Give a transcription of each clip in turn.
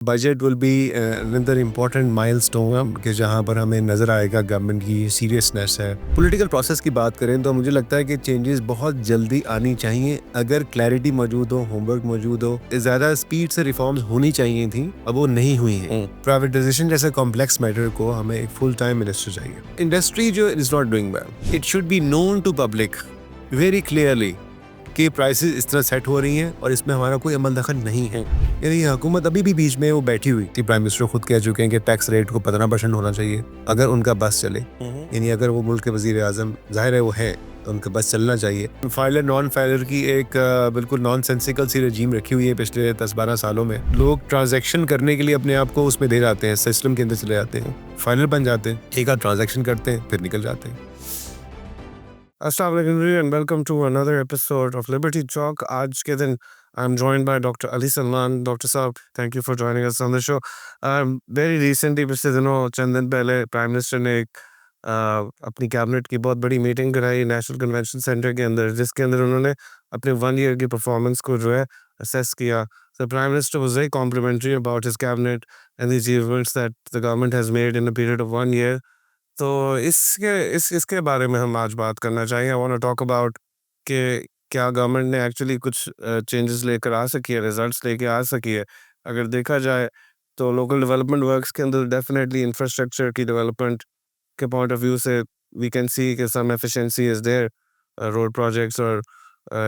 Budget will be another important milestone कि जहाँ पर हमें नज़र आएगा गवर्नमेंट की सीरियसनेस है। पॉलिटिकल प्रोसेस की बात करें तो मुझे लगता है कि चेंजेस बहुत जल्दी आनी चाहिए अगर क्लैरिटी मौजूद हो, होमवर्क मौजूद हो। ज़्यादा स्पीड से रिफॉर्म्स होनी चाहिए थी, अब वो नहीं हुई हैं। प्राइवेटाइजेशन जैसे कॉम्प्लेक्स मैटर को हमें एक फुल टाइम मिनिस्टर चाहिए। इंडस्ट्री जो is not doing well, it should be known to public very clearly कि प्राइसेस इस तरह सेट हो रही हैं और इसमें हमारा कोई अमल दखल नहीं है। यानी हुकूमत अभी भी बीच में वो बैठी हुई थी। प्राइम मिनिस्टर खुद कह चुके हैं कि टैक्स रेट को 15% होना चाहिए अगर उनका बस चले। यानी अगर वो मुल्क के वजीर आजम, जाहिर है वो है, तो उनका बस चलना चाहिए। फाइलर नॉन फाइलर की एक बिल्कुल नॉन सेंसिकल सी रजीम रखी हुई है पिछले 10-12 सालों में। लोग ट्रांजैक्शन करने के लिए अपने आप को उसमें दे जाते हैं, सिस्टम के अंदर चले जाते हैं, फाइलर बन जाते हैं, एक आध ट्रांजैक्शन करते हैं, फिर निकल जाते हैं। Assalamu alaikum and welcome to another episode of Liberty Talk. आज के दिन I'm joined by Dr. Ali Salman. Dr. Saab, thank you for joining us on the show. Very recently, पिछले दिनों चंद दिन पहले प्राइम मिनिस्टर ने एक अपनी कैबिनेट की बहुत बड़ी मीटिंग कराई नेशनल कन्वेंशन सेंटर के अंदर, जिसके अंदर उन्होंने अपने 1 ईयर की परफॉर्मेंस को जो है असेस किया. The Prime Minister was very complimentary about his cabinet and the achievements that the government has made in a period of 1 year. तो इसके बारे में हम आज बात करना चाहेंगे. I want to talk about कि क्या गवर्नमेंट ने एक्चुअली कुछ चेंजेस लेकर आ सकी है, रिजल्ट्स लेके आ सकी है. अगर देखा जाए तो लोकल डेवलपमेंट वर्क्स के अंदर डेफिनेटली इंफ्रास्ट्रक्चर की डेवलपमेंट के पॉइंट ऑफ व्यू से वी कैन सी कि some efficiency is there. Road projects और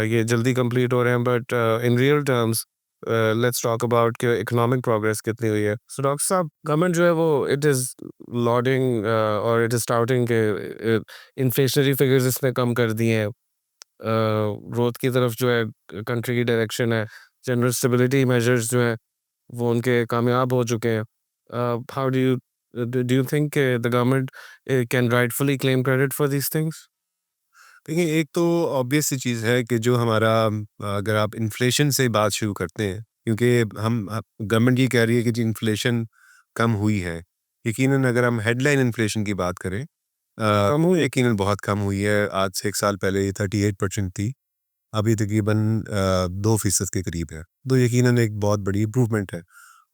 ये जल्दी कंप्लीट हो रहे हैं, but in real terms let's talk about कि इकोनॉमिक प्रोग्रेस कितनी हुई है. सो डॉक्टर साहब, गवर्नमेंट जो है वो इट इज़ लॉडिंग और इट इज़ टाउटिंग के इन्फ्लेशनरी फिगर्स इसने कम कर दिए हैं. ग्रोथ की तरफ जो है कंट्री की डायरेक्शन है. जनरल स्टेबिलिटी मेजर्स जो है वो उनके कामयाब हो चुके हैं. How do you think the government can rightfully claim credit for these things? देखिए, एक तो ऑब्वियस सी चीज़ है कि जो हमारा अगर आप इन्फ्लेशन से बात शुरू करते हैं, क्योंकि गवर्नमेंट ये कह रही है कि जी इन्फ्लेशन कम हुई है। यकीनन अगर हम हेडलाइन इन्फ्लेशन की बात करें, कम हुई? यकीनन बहुत कम हुई है। आज से 1 साल पहले ये 38% थी, अभी तकरीबन 2% के करीब है। तो यकीनन एक बहुत बड़ी इम्प्रूवमेंट है।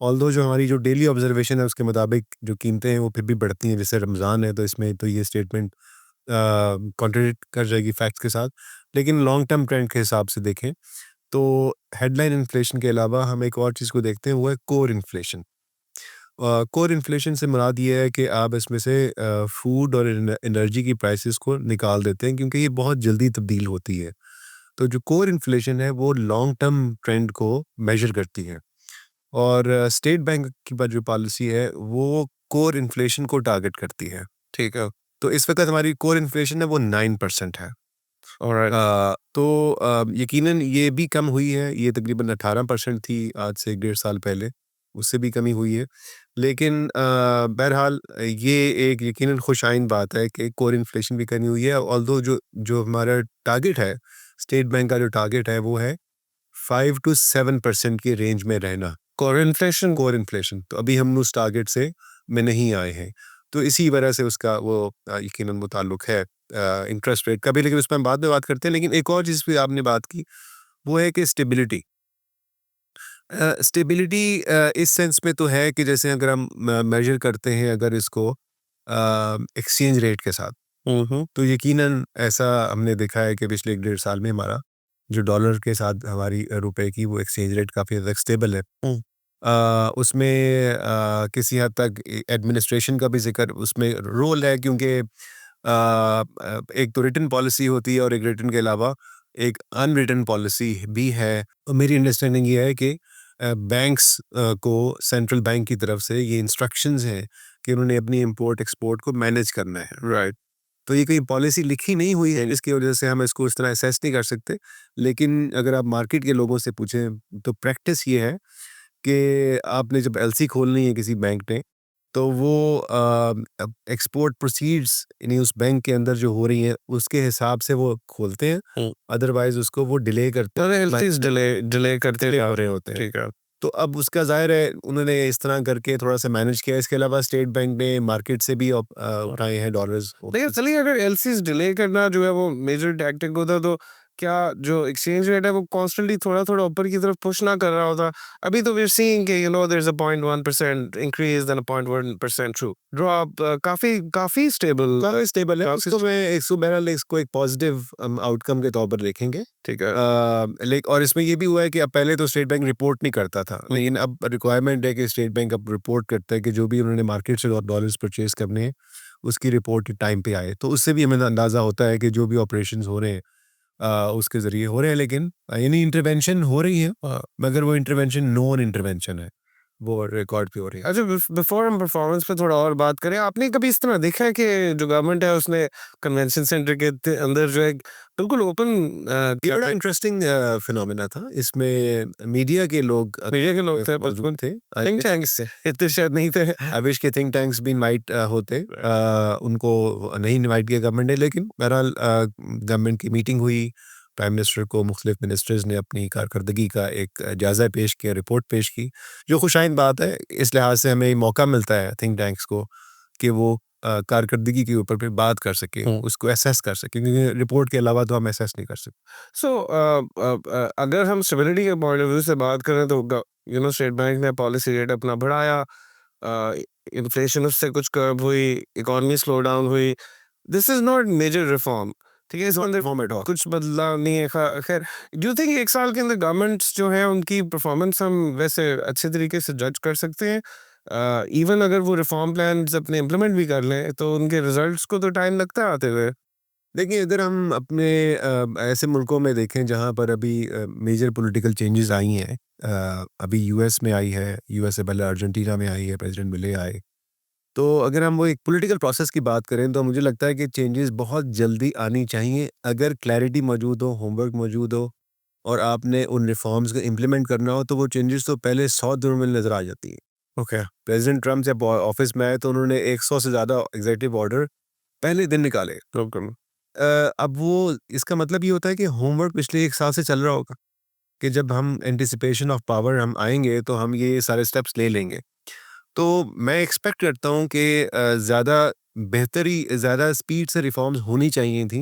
ऑल्दो जो हमारी जो डेली ऑब्जर्वेशन है उसके मुताबिक जो कीमतें हैं वो फिर भी बढ़ती हैं। जैसे रमज़ान है तो इसमें तो ये स्टेटमेंट कॉन्ट्रडिक्ट कर जाएगी फैक्ट्स के साथ। लेकिन लॉन्ग टर्म ट्रेंड के हिसाब से देखें तो हेडलाइन इन्फ्लेशन के अलावा हम एक और चीज़ को देखते हैं, वो है कोर इन्फ्लेशन। कोर इन्फ्लेशन से मुराद ये है कि आप इसमें से फूड और एनर्जी की प्राइसेस को निकाल देते हैं, क्योंकि ये बहुत जल्दी तब्दील होती है। तो जो कोर इन्फ्लेशन है वो लॉन्ग टर्म ट्रेंड को मेजर करती है, और स्टेट बैंक की जो पॉलिसी है वो कोर इन्फ्लेशन को टारगेट करती है। ठीक है. तो इस वक्त हमारी कोर इन्फ्लेशन है वो 9% है। ऑलराइट. तो यकीनन ये भी कम हुई है। ये तकरीबन 18% थी आज से 1.5 साल पहले, उससे भी कमी हुई है। लेकिन बहरहाल ये एक यकीनन खुशाइन बात है कि कोर इन्फ्लेशन भी कमी हुई है। ऑल्दो जो जो हमारा टारगेट है, स्टेट बैंक का जो टारगेट है वो है 5 to 7% की रेंज में रहना। Core inflation. कोर इन्फ्लेशन तो अभी हम उस टारगेट से में नहीं आए हैं, तो इसी वजह से उसका वो यकीनन मुताल्लुक है इंटरेस्ट रेट का भी। लेकिन उस पर हम बाद में बात करते हैं। लेकिन एक और चीज़ पे आपने बात की, वो है कि स्टेबिलिटी। स्टेबिलिटी इस सेंस में तो है कि जैसे अगर हम मेजर करते हैं अगर इसको एक्सचेंज रेट के साथ, तो यकीनन ऐसा हमने देखा है कि पिछले 1.5 साल में हमारा जो डॉलर के साथ हमारी रुपए की वो एक्सचेंज रेट काफ़ी हद तक स्टेबल है। उसमें किसी हद तक एडमिनिस्ट्रेशन का भी ज़िक्र उसमें रोल है, क्योंकि एक तो रिटन पॉलिसी होती है और एक रिटन के अलावा एक अनरिटन पॉलिसी भी है। और मेरी अंडरस्टैंडिंग ये है कि बैंक्स को सेंट्रल बैंक की तरफ से ये इंस्ट्रक्शंस हैं कि उन्होंने अपनी इंपोर्ट एक्सपोर्ट को मैनेज करना है। राइट. तो ये कोई पॉलिसी लिखी नहीं हुई है जिसकी वजह से हम इसको इस तरह असेस नहीं कर सकते। लेकिन अगर आप मार्केट के लोगों से पूछें तो प्रैक्टिस ये है कि आपने जब एलसी खोलनी है किसी बैंक ने, तो वो एक्सपोर्ट प्रोसीड्स यानी उस बैंक के अंदर जो हो रही है उसके हिसाब से वो खोलते हैं। अदरवाइज उसको वो डिले करते तो हैं। एलसीज डिले करते आ रहे होते हैं. ठीक ठीक है. तो अब उसका ज़ाहिर है उन्होंने इस तरह करके थोड़ा-सा मैनेज किया। इसके अलावा स्टेट बैंक ने मार्केट से भी उठाए हैं डॉलर्स। देखिए, चलिए, अगर एलसीज डिले करना जो है वो मेजर टैक्टिक होता तो क्या जो एक्सचेंज रेट है वो कॉन्स्टेंटली थोड़ा-थोड़ा ऊपर की तरफ पुश ना कर रहा होता? अभी तो वी आर सीइंग कि there is a 0.1% increase then a 0.1% drop काफ़ी काफ़ी स्टेबल काफ़ी स्टेबल है, काफ़ी उसको मैं इसको बहरहाल इसको एक पॉजिटिव आउटकम के तौर पर देखेंगे। ठीक है। और इसमें ये भी हुआ है कि अब पहले तो स्टेट बैंक रिपोर्ट नहीं करता था, लेकिन अब रिक्वायरमेंट है कि स्टेट बैंक अब रिपोर्ट करता है कि जो भी उन्होंने मार्केट से डॉलर्स परचेज करने हैं, उसकी रिपोर्ट टाइम पे आए। तो उससे भी हमें अंदाज़ा होता है कि जो भी ऑपरेशंस हो रहे हैं उसके ज़रिए हो रहे हैं, लेकिन यानी इंटरवेंशन हो रही है, मगर वो इंटरवेंशन नॉन इंटरवेंशन है, वो रिकॉर्ड पे हो रही है। अच्छा, बिफोर हम परफॉर्मेंस पे थोड़ा और बात करें, आपने कभी इस तरह देखा है कि जो गवर्नमेंट है उसने कन्वेंशन सेंटर के अंदर जो है बिल्कुल ओपन ये बड़ा इंटरेस्टिंग फिनोमेना था। इसमें मीडिया के लोग मीडिया के लोग थे, मौजूद थे। थिंक टैंक्स से इतने शायद नहीं थे। आई विश के थिंक टैंक्स भी इनवाइट होते, उनको नहीं इनवाइट किया गवर्नमेंट ने, लेकिन बहरहाल गवर्नमेंट की मीटिंग हुई, प्राइम मिनिस्टर को मुख्तलिफ मिनिस्टर्स ने अपनी कारकर्दगी का एक जायज़ा पेश किया, रिपोर्ट पेश की, जो खुशाइंद बात है। इस लिहाज से हमें मौका मिलता है थिंक टैंक्स को कि वो कारकर्दगी के ऊपर पे बात कर सके, उसको एसेस कर सके, क्योंकि रिपोर्ट के अलावा तो हम एसेस नहीं कर सकते। सो अगर हम स्टेबिलिटी के पॉइंट ऑफ व्यू से बात करें तो स्टेट बैंक ने पॉलिसी रेट अपना बढ़ाया, इन्फ्लेशन उससे कुछ कर्व हुई, इकोनॉमी स्लो डाउन हुई। This is not major reform, ठीक है, इसके अंदर रिफॉर्म एट ऑल। कुछ बदलाव नहीं है। खैर, डू यू थिंक एक साल के अंदर गवर्नमेंट्स जो है उनकी परफॉर्मेंस हम वैसे अच्छे तरीके से जज कर सकते हैं? इवन अगर वो रिफॉर्म प्लान्स अपने इम्प्लीमेंट भी कर लें तो उनके रिजल्ट्स को तो टाइम लगता है आते हुए। देखिए, अगर हम अपने ऐसे मुल्कों में देखें जहाँ पर अभी मेजर पॉलिटिकल चेंजेस आई हैं, अभी यूएस में आई है, यूएस से पहले अर्जेंटीना में आई है, प्रेसिडेंट मिले आए। तो अगर हम वो एक पॉलिटिकल प्रोसेस की बात करें तो मुझे लगता है कि चेंजेस बहुत जल्दी आनी चाहिए, अगर क्लैरिटी मौजूद हो, होमवर्क मौजूद हो और आपने उन रिफॉर्म्स को इम्प्लीमेंट करना हो, तो वो चेंजेस तो पहले 100 दिनों में नज़र आ जाती हैं। ओके। प्रेसिडेंट ट्रम्प जब ऑफिस में आए तो उन्होंने 100 से ज़्यादा एग्जीक्यूटिव ऑर्डर पहले दिन निकाले। बिल्कुल। अब वो इसका मतलब ये होता है कि होमवर्क पिछले 1 साल से चल रहा होगा, कि जब हम एंटिसिपेशन ऑफ पावर हम आएँगे तो हम ये सारे स्टेप्स ले लेंगे। तो मैं एक्सपेक्ट करता हूँ कि ज़्यादा बेहतरी, ज़्यादा स्पीड से रिफ़ॉर्म्स होनी चाहिए थी,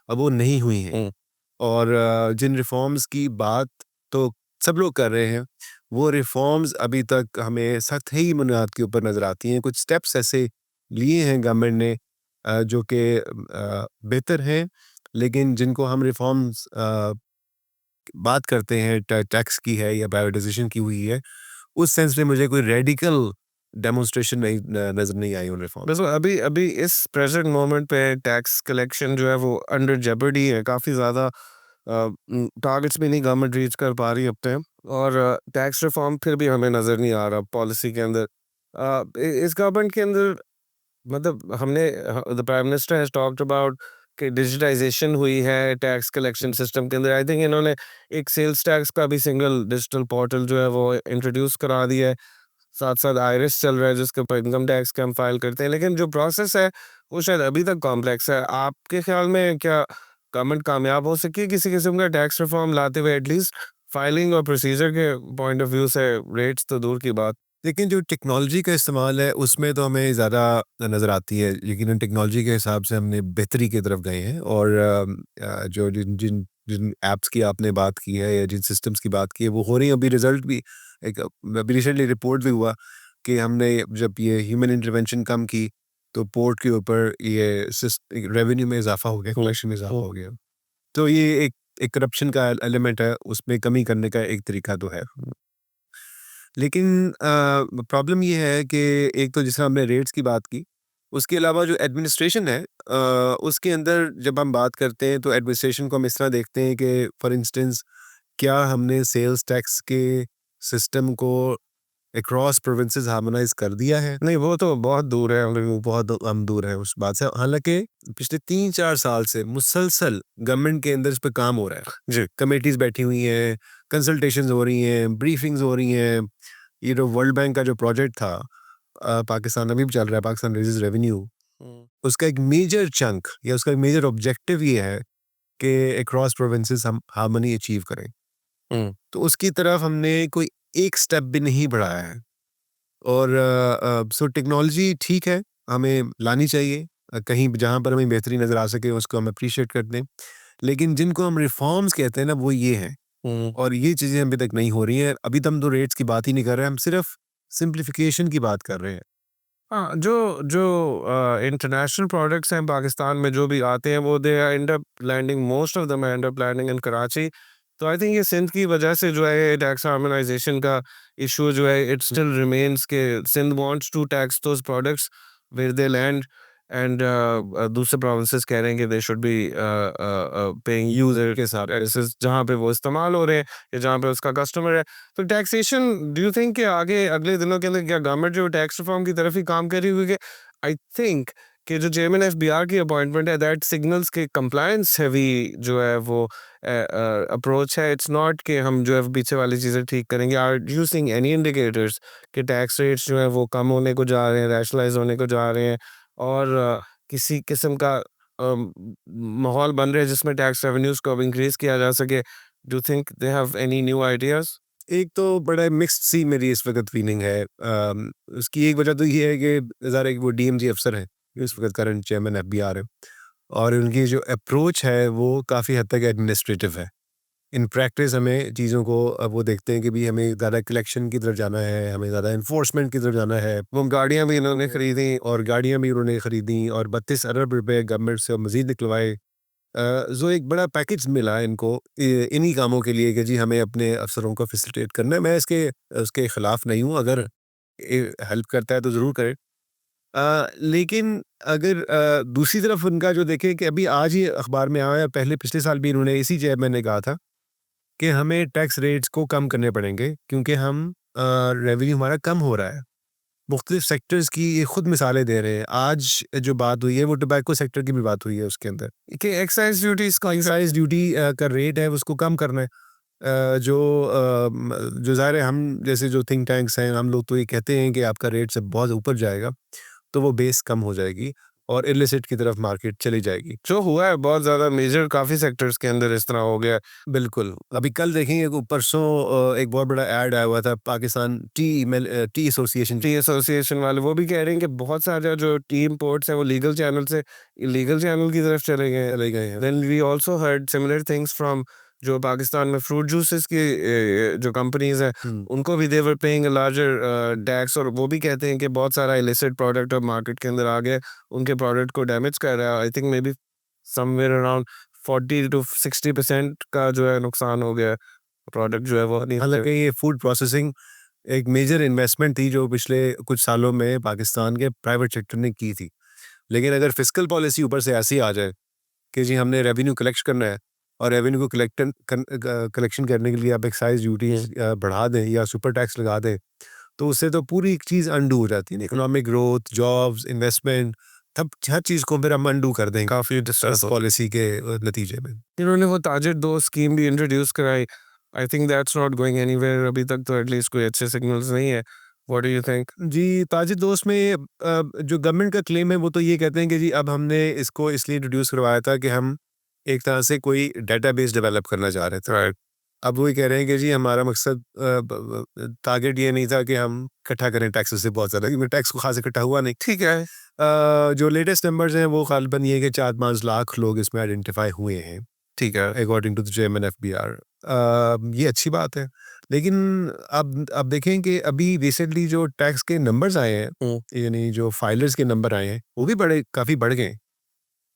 अब वो नहीं हुई हैं। हम्म। और जिन रिफ़ॉर्म्स की बात तो सब लोग कर रहे हैं, वो रिफ़ॉर्म्स अभी तक हमें सतही बुनियाद के ऊपर नज़र आती हैं। कुछ स्टेप्स ऐसे लिए हैं गवर्नमेंट ने जो कि बेहतर हैं, लेकिन जिनको हम रिफ़ॉर्म्स बात करते हैं, टैक्स की है या प्राइवेटाइज़ेशन की हुई है, उस सेंस में मुझे कोई रेडिकल डेमोंस्ट्रेशन नहीं नज़र नहीं आई उन रिफ़ॉर्म्स। बस अभी अभी इस प्रेजेंट मोमेंट पे टैक्स कलेक्शन जो है वो अंडर जेपर्डी है काफ़ी ज़्यादा। टारगेट्स भी नहीं गवर्नमेंट रीच कर पा रही अपने, और टैक्स रिफॉर्म फिर भी हमें नज़र नहीं आ रहा पॉलिसी के अंदर। इस गवर्नमेंट के अंदर मतलब हमने the prime minister has talked about कि डिजिटाइजेशन हुई है टैक्स कलेक्शन सिस्टम के अंदर। आई थिंक इन्होंने एक सेल्स टैक्स का भी सिंगल डिजिटल पोर्टल जो है वो इंट्रोड्यूस करा दिया है। साथ साथ आयरिस चल रहा है जिसके ऊपर इनकम टैक्स का हम फाइल करते हैं, लेकिन जो प्रोसेस है वो शायद अभी तक कॉम्प्लेक्स है। आपके ख्याल में क्या गवर्नमेंट कामयाब हो सकी किसी किस्म का टैक्स रिफॉर्म लाते हुए, एटलीस्ट फाइलिंग और प्रोसीजर के पॉइंट ऑफ व्यू से? रेट्स तो दूर की बात। लेकिन जो टेक्नोलॉजी का इस्तेमाल है, उसमें तो हमें ज़्यादा नज़र आती है, यकीनन टेक्नोलॉजी के हिसाब से हमने बेहतरी की तरफ गए हैं। और जो जिन जिन जिन ऐप्स की आपने बात की है या जिन सिस्टम्स की बात की है, वो हो रही हैं। अभी रिज़ल्ट भी एक अभी रिसेंटली रिपोर्ट भी हुआ कि हमने जब ये ह्यूमन इंटरवेंशन कम की, तो पोर्ट के ऊपर ये रेवेन्यू में इज़ाफ़ा हो गया, कलेक्शन में इज़ाफ़ा हो गया। तो ये एक करप्शन का एलिमेंट है, उसमें कमी करने का एक तरीका तो है। लेकिन प्रॉब्लम ये है कि एक तो जिस हमने रेट्स की बात की, उसके अलावा जो एडमिनिस्ट्रेशन है, उसके अंदर जब हम बात करते हैं तो एडमिनिस्ट्रेशन को हम इस तरह देखते हैं कि फॉर इंस्टेंस क्या हमने सेल्स टैक्स के सिस्टम को अक्रॉस प्रोविंसेस हार्मोनाइज कर दिया है? नहीं, वो तो बहुत दूर है। वो बहुत हम दूर है उस बात से। हालांकि पिछले 3-4 साल से मुसलसल गवर्नमेंट के अंदर इस पे काम हो रहा है। जी। कमेटीज बैठी हुई हैं, कंसल्टेशंस हो रही हैं, ब्रीफिंग्स हो रही हैं। ये जो वर्ल्ड बैंक का जो प्रोजेक्ट था, पाकिस्तान अभी भी चल रहा है, पाकिस्तान रेजेस रेवेन्यू, उसका एक मेजर चंक या उसका एक मेजर ऑब्जेक्टिव ये है कि अक्रॉस प्रोविंसेस हम हार्मनी अचीव करें। हम्म। तो उसकी तरफ हमने कोई एक स्टेप भी नहीं बढ़ाया है। और सो टेक्नोलॉजी ठीक है, हमें लानी चाहिए, कहीं जहाँ पर हमें बेहतरी नज़र आ सके उसको हम अप्रिशिएट करते हैं। लेकिन जिनको हम रिफॉर्म्स कहते हैं ना वो ये हैं, और ये चीज़ें अभी तक नहीं हो रही हैं। अभी तो हम तो रेट्स की बात ही नहीं कर रहे हैं, हम सिर्फ सिंप्लीफिकेशन की बात कर रहे हैं। हाँ, जो जो इंटरनेशनल प्रोडक्ट्स हैं पाकिस्तान में जो भी आते हैं वो they end up landing, most of them end up landing in Karachi. तो आई थिंक ये सिंध की वजह से जो है टैक्स हार्मोनाइजेशन का इशू जो है इट स्टिल रिमेन्स के Sindh wants to tax those products where they land, and दूसरे प्रोविंसेस कह रहे हैं कि they should be paying user के साथ टैक्सेस जहाँ पे वो इस्तेमाल हो रहे हैं या जहाँ पे उसका कस्टमर है। तो टैक्सेशन, डू यू थिंक कि आगे अगले दिनों के अंदर क्या गवर्नमेंट जो टैक्स रिफॉर्म की तरफ ही काम कर रही हुई? आई थिंक कि जो चेयरमैन एफबीआर की अपॉइंटमेंट है दैट सिग्नल्स के कंप्लायंस हैवी जो है वो अप्रोच है। इट्स नॉट कि हम जो है पीछे वाली चीज़ें ठीक करेंगे। Are you seeing any indicators कि टैक्स रेट्स जो है वो कम होने को जा रहे हैं, रैशनलाइज होने को जा रहे हैं, और किसी किस्म का माहौल बन रहा है जिसमें टैक्स रेवेन्यूज को अब इंक्रीज किया जा सके? Do think they have any new ideas? एक तो बड़ा मिक्स्ड सी मेरी इस वक्त फीलिंग है। उसकी एक वजह तो ये है कि ज़रा एक वो डीएमजी अफसर हैं, इस वक्त करंट चेयरमैन एफबीआर है, और उनकी जो अप्रोच है वो काफ़ी हद तक एडमिनिस्ट्रेटिव है। इन प्रैक्टिस हमें चीज़ों को अब वो देखते हैं कि भी हमें ज़्यादा कलेक्शन की तरफ जाना है, हमें ज़्यादा इन्फोर्समेंट की तरफ जाना है, वो गाड़ियां भी इन्होंने खरीदी। और गाड़ियाँ भी उन्होंने खरीदी और 32 अरब रुपए गवर्नमेंट से मज़ीद निकलवाए। जो एक बड़ा पैकेज मिला इनको इन्हीं कामों के लिए कि जी हमें अपने अफसरों को फैसिलिटेट करना है। मैं इसके उसके ख़िलाफ़ नहीं हूँ, अगर हेल्प करता है तो ज़रूर करे। लेकिन अगर दूसरी तरफ उनका जो देखें कि अभी आज ही अखबार में आया है, पहले पिछले साल भी इन्होंने इसी चेयरमैन ने कहा था कि हमें टैक्स रेट्स को कम करने पड़ेंगे क्योंकि हम रेवेन्यू हमारा कम हो रहा है। मुख्तलिफ सेक्टर्स की ये खुद मिसालें दे रहे हैं। आज जो बात हुई है वो टोबैको सेक्टर की भी बात हुई है उसके अंदर कि एक्साइज ड्यूटीज का एक्साइज ड्यूटी का रेट है उसको कम करना है। जो ज़ाहिर है हम जैसे जो थिंक टैंक्स हैं हम लोग तो ये कहते हैं कि आपका रेट से बहुत ऊपर जाएगा तो वो बेस कम हो जाएगी और इलिसिट की तरफ मार्केट चली जाएगी। जो हुआ है बहुत ज्यादा मेजर, काफी सेक्टर्स के अंदर इस तरह हो गया है। बिल्कुल, अभी कल देखेंगे कि परसों एक बहुत बड़ा ऐड आया हुआ था Pakistan T association. T association वाले वो भी कह रहे हैं कि बहुत सारे जो टी इम्पोर्ट्स हैं वो लीगल चैनल से इलीगल चैनल की तरफ चले गए हैं। Then we also heard similar things from जो पाकिस्तान में फ्रूट जूसेस की जो कंपनीज हैं, उनको भी they were paying a larger tax, और वो भी कहते हैं कि बहुत सारा इलिसिट प्रोडक्ट अब मार्केट के अंदर आ गया, उनके प्रोडक्ट को डैमेज कर रहा है। I think may be somewhere around 40 to 60% का जो है नुकसान हो गया है, प्रोडक्ट जो है वो नहीं। हालांकि ये फूड प्रोसेसिंग एक मेजर इन्वेस्टमेंट थी जो पिछले कुछ सालों में पाकिस्तान के प्राइवेट सेक्टर ने की थी, लेकिन अगर फिस्कल पॉलिसी ऊपर से ऐसी आ जाए कि जी हमने रेवेन्यू कलेक्ट करना है और रेवेन्यू को कलेक्शन करने के लिए आप एक्साइज ड्यूटी बढ़ा दें या सुपर टैक्स लगा दें, तो उससे तो पूरी चीज़ अनडू हो जाती है। इकोनॉमिक ग्रोथ, जॉब्स, इन्वेस्टमेंट, तब हर चीज़ को फिर हम अनडू कर देंगे काफी डिस्ट्रेस पॉलिसी के नतीजे में। इन्होंने वो ताजिर दो स्कीम भी इंट्रोड्यूस कराई। I think that's not going anywhere अभी तक, तो एटलीस्ट कोई अच्छे सिग्नल्स नहीं है। What do you think? जी, ताजिर दोस्त में जो गवर्नमेंट का क्लेम है वो तो ये कहते हैं कि जी अब हमने इसको इसलिए इंट्रोड्यूस करवाया था कि हम एक तरह से कोई डेटाबेस डेवलप करना चाह रहे थे। राइट। अब वो ये कह रहे हैं कि जी हमारा मकसद टारगेट ये नहीं था कि हम इकट्ठा करें टैक्स से बहुत ज़्यादा, क्योंकि टैक्स को खास इकट्ठा हुआ नहीं। ठीक है। जो लेटेस्ट नंबर्स हैं वो ग़ालिबन ये है कि 4-5 लाख लोग इसमें आइडेंटिफाई हुए हैं ठीक है। According to the chairman FBR. ये अच्छी बात है, लेकिन अब देखें कि अभी रिसेंटली जो टैक्स के नंबर्स आए हैं, यानी जो फाइलर्स के नंबर आए हैं वो भी काफ़ी बढ़ गए हैं।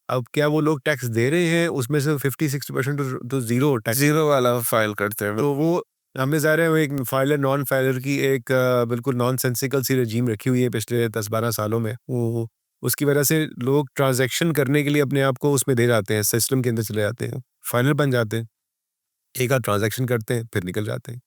अब क्या वो लोग टैक्स दे रहे हैं उसमें से 50-60% तो ज़ीरो टैक्स, जीरो वाला फाइल करते हैं। तो वो हमें ज़ाहिर है वो एक फाइलर नॉन फाइलर की एक बिल्कुल नॉनसेंसिकल सी रजीम रखी हुई है पिछले 10-12 सालों में। वो उसकी वजह से लोग ट्रांजैक्शन करने के लिए अपने आप को उसमें दे जाते हैं, सिस्टम के अंदर चले जाते हैं, फाइलर बन जाते हैं, एक आध ट्रांजैक्शन करते हैं फिर निकल जाते हैं,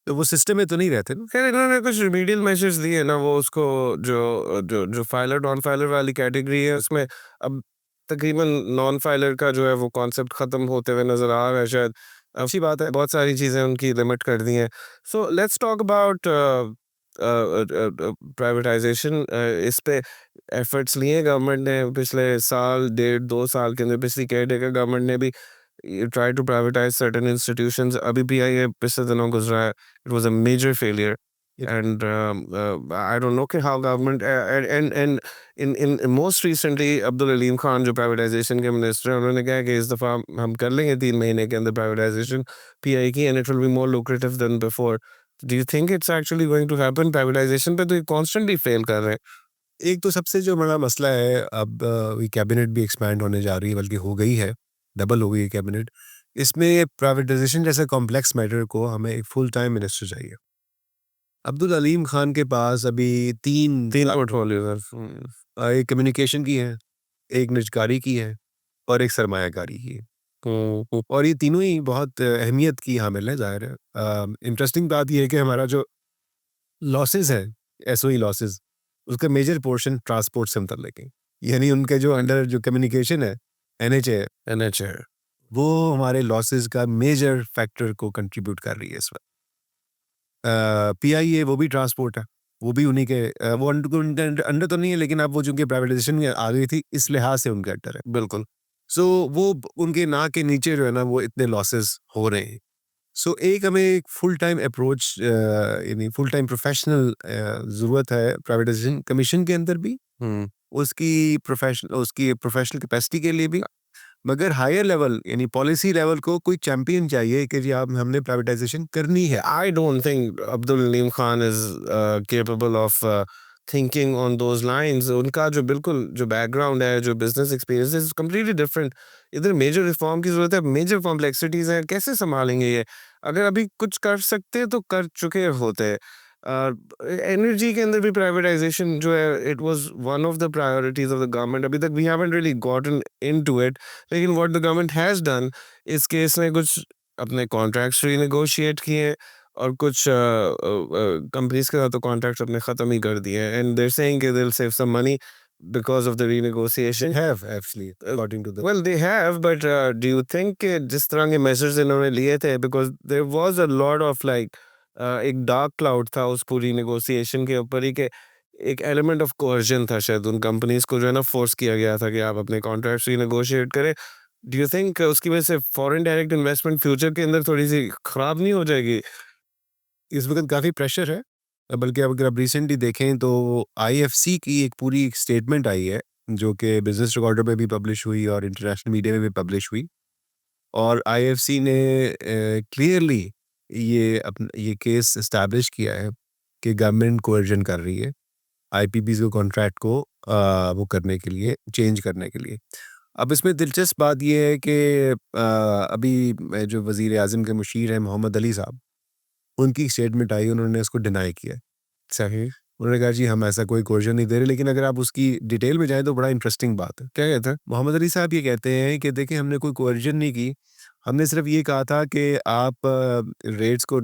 तो वो सिस्टम में तो नहीं रहते ना। खैर इन्होंने कुछ रिमीडियल मेजर्स दिए ना, वो उसको जो जो जो फाइलर नॉन फाइलर वाली कैटेगरी है उसमें अब तकरीबन नॉन फाइलर का जो है वो कॉन्सेप्ट खत्म होते हुए नजर आ रहा है शायद। अच्छी बात है, बहुत सारी चीज़ें उनकी लिमिट कर दी हैं। So let's talk about privatisation. इस पे एफर्ट्स लिए गवर्नमेंट ने पिछले साल, 1.5-2 साल के अंदर। पिछली केयरटेकर गवर्नमेंट ने भी try to privatise certain institutions. अभी भी ये पिछले दिनों गुजरा है, it was a major failure. and I don't know कि how government and in most recently Abdul Aleem Khan जो privatization के minister हैं उन्होंने कहा कि इस दफ़ा हम कर लेंगे 3 महीने के अंदर privatization PI की and it will be more lucrative than before. Do you think it's actually going to happen? Privatization पे तो ये constantly fail कर रहे हैं. एक तो सबसे जो बड़ा मसला है, अब ये कैबिनेट भी एक्सपैंड होने जा रही है, बल्कि हो गई है, डबल हो गई है कैबिनेट। इसमें प्राइवेटाइजेशन जैसे कॉम्प्लेक्स मैटर को हमें एक फुल टाइम मिनिस्टर चाहिए। अब्दुल अलीम खान के पास अभी तीन तीन portfolio सर. एक कम्युनिकेशन की है, एक निजकारी की है और एक सरमायाकारी की है, और ये तीनों ही बहुत अहमियत की हामिल है, जाहिर है। इंटरेस्टिंग बात ये है कि हमारा जो लॉसेस है, एसओई लॉसेस, उसका मेजर पोर्शन ट्रांसपोर्ट से मुतल्लिक है। यानी उनके जो अंडर जो कम्युनिकेशन है, एनएचए, NHA. वो हमारे लॉसेस का मेजर फैक्टर को कंट्रीब्यूट कर रही है इस वक्त। पीआईए वो भी ट्रांसपोर्ट है, वो भी उन्हीं के वो अंडर तो नहीं है, लेकिन अब वो चूंकि प्राइवेटाइजेशन में आ गई थी, इस लिहाज से उनके अंडर है। बिल्कुल. सो वो उनके ना के नीचे जो है ना, वो इतने लॉसेस हो रहे हैं। सो एक हमें एक फुल टाइम अप्रोच, यानी फुल टाइम प्रोफेशनल ज़रूरत है प्राइवेटाइजेशन कमीशन के अंदर भी, उसकी प्रोफेशनल कैपेसिटी के लिए भी, मगर हायर लेवल यानी पॉलिसी लेवल को कोई चैंपियन चाहिए कि जी आप हमने प्राइवेटाइजेशन करनी है। I don't think Abdul Aleem Khan is capable of thinking on those lines. उनका जो बिल्कुल जो बैकग्राउंड है, जो बिजनेस एक्सपीरियंस है, completely different. इधर मेजर रिफॉर्म की जरूरत है, मेजर कॉम्प्लेक्सिटीज हैं, कैसे संभालेंगे ये? अगर अभी कुछ कर सकते तो कर चुके होते। एनर्जी के अंदर भी प्राइवेटाइजेशन जो है, it was one of the priorities of the government. अभी तक we haven't really gotten into it, लेकिन what the government has done इस केस में कुछ अपने कॉन्ट्रैक्ट्स रीनेगोशिएट किए और कुछ कंपनीज के साथ तो कॉन्ट्रैक्ट्स अपने ख़त्म ही कर दिए एंड देयर सेइंग कि they will save some money because of the They renegotiation. have actually, according to the well they have but do you think कि जिस तरह के मेजर्स इन्होंने लिए थे, because there was a lot of like एक dark cloud था उस पूरी नेगोशिएशन के ऊपर ही, कि एक एलिमेंट ऑफ कोर्जन था, शायद उन कंपनीज को जो है ना फोर्स किया गया था कि आप अपने कॉन्ट्रैक्ट्स रीनेगोशिएट करें. डू यू थिंक उसकी वजह से फॉरेन डायरेक्ट इन्वेस्टमेंट फ्यूचर के अंदर थोड़ी सी खराब नहीं हो जाएगी? इस वक्त काफ़ी प्रेशर है। बल्कि अगर आप रिसेंटली देखें तो आईएफसी की एक पूरी एक स्टेटमेंट आई है, जो कि बिजनेस रिकॉर्डर पे भी पब्लिश हुई और इंटरनेशनल मीडिया में भी पब्लिश हुई, और आईएफसी ने क्लियरली ये केस इस्टेब्लिश किया है कि गवर्नमेंट कोर्जन कर रही है आईपीपीज़ को कॉन्ट्रैक्ट को वो करने के लिए, चेंज करने के लिए। अब इसमें दिलचस्प बात ये है कि अभी जो वज़ीर आज़म के मुशीर हैं मोहम्मद अली साहब, उनकी स्टेटमेंट आई, उन्होंने इसको डिनाई किया। सही. उन्होंने कहा जी हम ऐसा कोई कोर्जन नहीं दे रहे, लेकिन अगर आप उसकी डिटेल में जाएँ तो बड़ा इंटरेस्टिंग बात है। क्या कहते हैं? मोहम्मद अली साहब ये कहते हैं कि देखिए हमने कोई कोर्जन नहीं की, हमने सिर्फ ये कहा था कि आप रेट्स को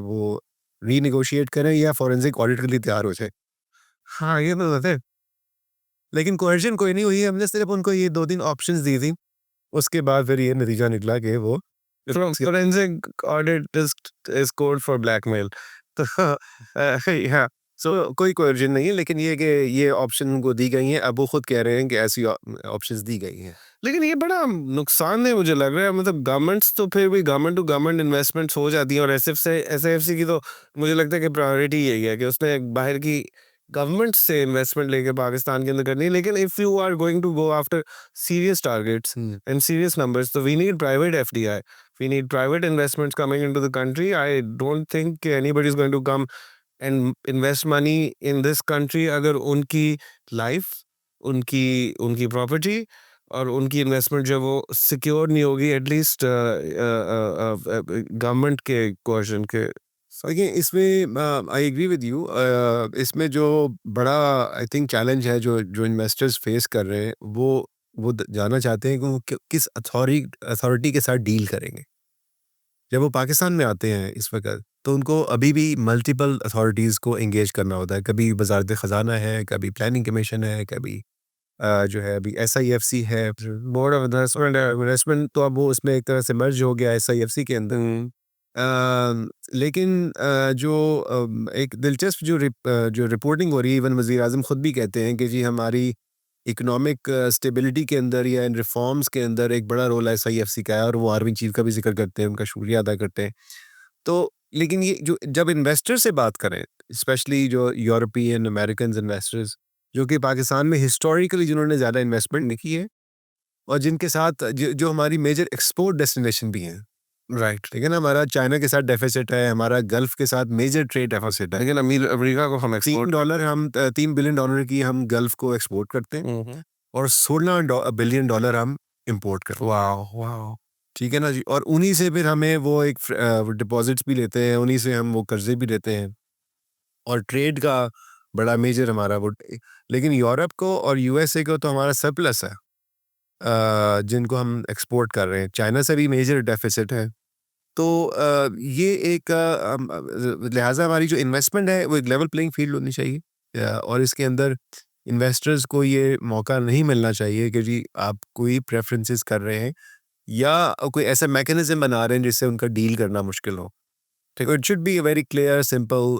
वो रीनेगोशिएट करें या फॉरेंसिक ऑडिट के लिए तैयार हो जाएँ। हाँ, ये तो कहते हैं. लेकिन कोर्जन कोई नहीं हुई, हमने सिर्फ उनको ये 2-3 ऑप्शंस दी थी। उसके बाद फिर ये नतीजा निकला कि वो Forensic audit is code for blackmail. तो yeah. सो कोई कोर्जन नहीं है, लेकिन ये कि ये ऑप्शन उनको दी गई हैं, अब वो खुद कह रहे हैं कि ऐसी ऑप्शंस दी गई हैं। लेकिन ये बड़ा नुकसान है मुझे लग रहा है. मतलब गवर्नमेंट्स तो फिर भी गवर्नमेंट टू गवर्नमेंट इन्वेस्टमेंट्स हो जाती हैं, और एसएफसी की तो मुझे लगता है कि प्रायोरिटी यही है कि उसने बाहर की गवर्नमेंट से इन्वेस्टमेंट लेके पाकिस्तान के अंदर करनी है. लेकिन if you are going to go after serious targets and serious numbers, तो we need private FDI, we need private investments coming into the country. I don't think anybody is going to come and invest money in this country अगर उनकी life, उनकी उनकी property और उनकी investment जो है वो सिक्योर नहीं होगी, एटलीस्ट गवर्नमेंट के क्वेश्चन के. देखिए इसमें आई एग्री विद यू, इसमें जो बड़ा आई थिंक चैलेंज है जो जो इन्वेस्टर्स फेस कर रहे हैं, वो जानना चाहते हैं कि वो किस अथॉरिटी के साथ डील करेंगे। जब वो पाकिस्तान में आते हैं इस वक्त, तो उनको अभी भी मल्टीपल अथॉरिटीज़ को एंगेज करना होता है। कभी वजारत ख़जाना है, कभी प्लानिंग कमीशन है, कभी जो है अभी एसआईएफसी है, बोर्ड ऑफ इन्वेस्टमेंट, तो अब वो उसमें एक तरह से मर्ज हो गया एसआईएफसी के अंदर। लेकिन जो एक दिलचस्प जो रिपोर्टिंग हो रही है, इवन वज़ीर आज़म ख़ुद भी कहते हैं कि जी हमारी इकोनॉमिक स्टेबिलिटी के अंदर या इन रिफॉर्म्स के अंदर एक बड़ा रोल एसआईएफसी का है, और वो आर्मी चीफ का भी जिक्र करते हैं, उनका शुक्रिया अदा करते हैं। तो लेकिन ये जो जब इन्वेस्टर से बात करें, स्पेशली जो यूरोपियन अमेरिकन इन्वेस्टर्स जो कि पाकिस्तान में हिस्टोरिकली जिन्होंने ज़्यादा इन्वेस्टमेंट नहीं की है और जिनके साथ जो हमारी मेजर एक्सपोर्ट डेस्टिनेशन भी हैं, राइट। ठीक है ना, हमारा चाइना के साथ डेफिसिट है, हमारा गल्फ के साथ मेजर ट्रेड डेफिसिट है। लेकिन अमेरिका को हम एक्सपोर्ट $3 बिलियन की हम गल्फ को एक्सपोर्ट करते हैं और $16 बिलियन हम इंपोर्ट करते हैं। Wow wow. ठीक है ना जी, और उन्हीं से फिर हमें वो एक डिपॉजिट्स भी लेते हैं, उन्हीं से हम वो कर्जे भी लेते हैं और ट्रेड का बड़ा मेजर हमारा वो। लेकिन यूरोप को और यूएसए को तो हमारा सरप्लस है, जिनको हम एक्सपोर्ट कर रहे हैं। चाइना से भी मेजर डेफिसिट है। तो ये एक लिहाजा हमारी जो इन्वेस्टमेंट है वो एक लेवल प्लेइंग फील्ड होनी चाहिए, और इसके अंदर इन्वेस्टर्स को ये मौका नहीं मिलना चाहिए कि जी आप कोई प्रेफरेंसेस कर रहे हैं या कोई ऐसा मैकेनिज्म बना रहे हैं जिससे उनका डील करना मुश्किल हो। ठीक है, it should be a very clear simple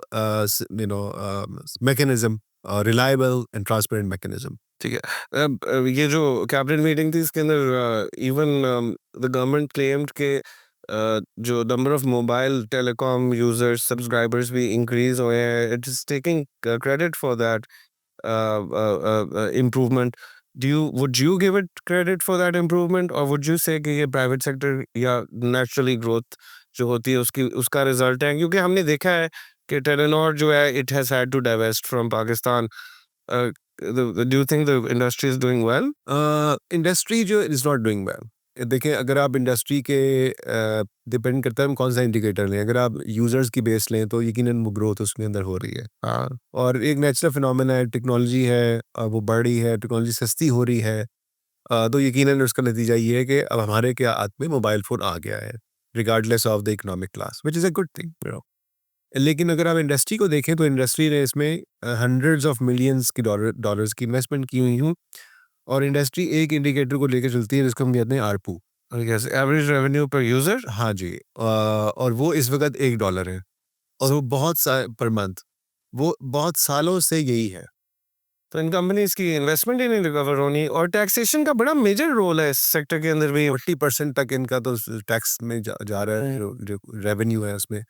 mechanism, reliable and transparent mechanism. ठीक है। ये जो कैबिनेट मीटिंग थी इसके अंदर इवन द गवर्नमेंट क्लेम्ड के जो number of mobile telecom users subscribers भी इंक्रीज हुए हैं। It is taking credit for that improvement. Would you give it credit for that improvement, or would you say कि ये private sector या naturally growth जो होती है उसका रिजल्ट है? क्योंकि हमने देखा है कि टेलीनॉर जो है it has had to divest from Pakistan. Uh, do you think the industry is doing well? Industry जो इज़ नॉट डूइंग वेल। देखिए, अगर आप इंडस्ट्री के डिपेंड करता है हम कौन सा इंडिकेटर लें। अगर आप यूज़र्स की बेस लें तो यकीनन वो ग्रोथ उसमें अंदर हो रही है। हाँ। और एक नेचुरल फिनोमेना है, टेक्नोलॉजी है, वो बढ़ रही है, टेक्नोलॉजी सस्ती हो रही है। तो यकीनन उसका नतीजा ये है कि अब हमारे के हाथ में मोबाइल फ़ोन आ गया है, regardless of the economic class, which is a good thing, you know. लेकिन अगर आप इंडस्ट्री को देखें तो इंडस्ट्री ने इसमें हंड्रेड्स ऑफ मिलियंस की डॉलर्स की इन्वेस्टमेंट की हुई हूँ, और इंडस्ट्री एक इंडिकेटर को लेकर चलती है जिसको हम कहते हैं ARPU. Yes, average revenue per user. हाँ जी, और वो इस वक्त $1 है और वो बहुत पर मंथ, वो बहुत सालों से यही है। तो इन कंपनीज की इन्वेस्टमेंट ही नहीं रिकवर होनी, और टैक्सेशन का बड़ा मेजर रोल है इस सेक्टर के अंदर भी। 40% तक इनका तो टैक्स में जा रहा है, जो रेवेन्यू है उसमें।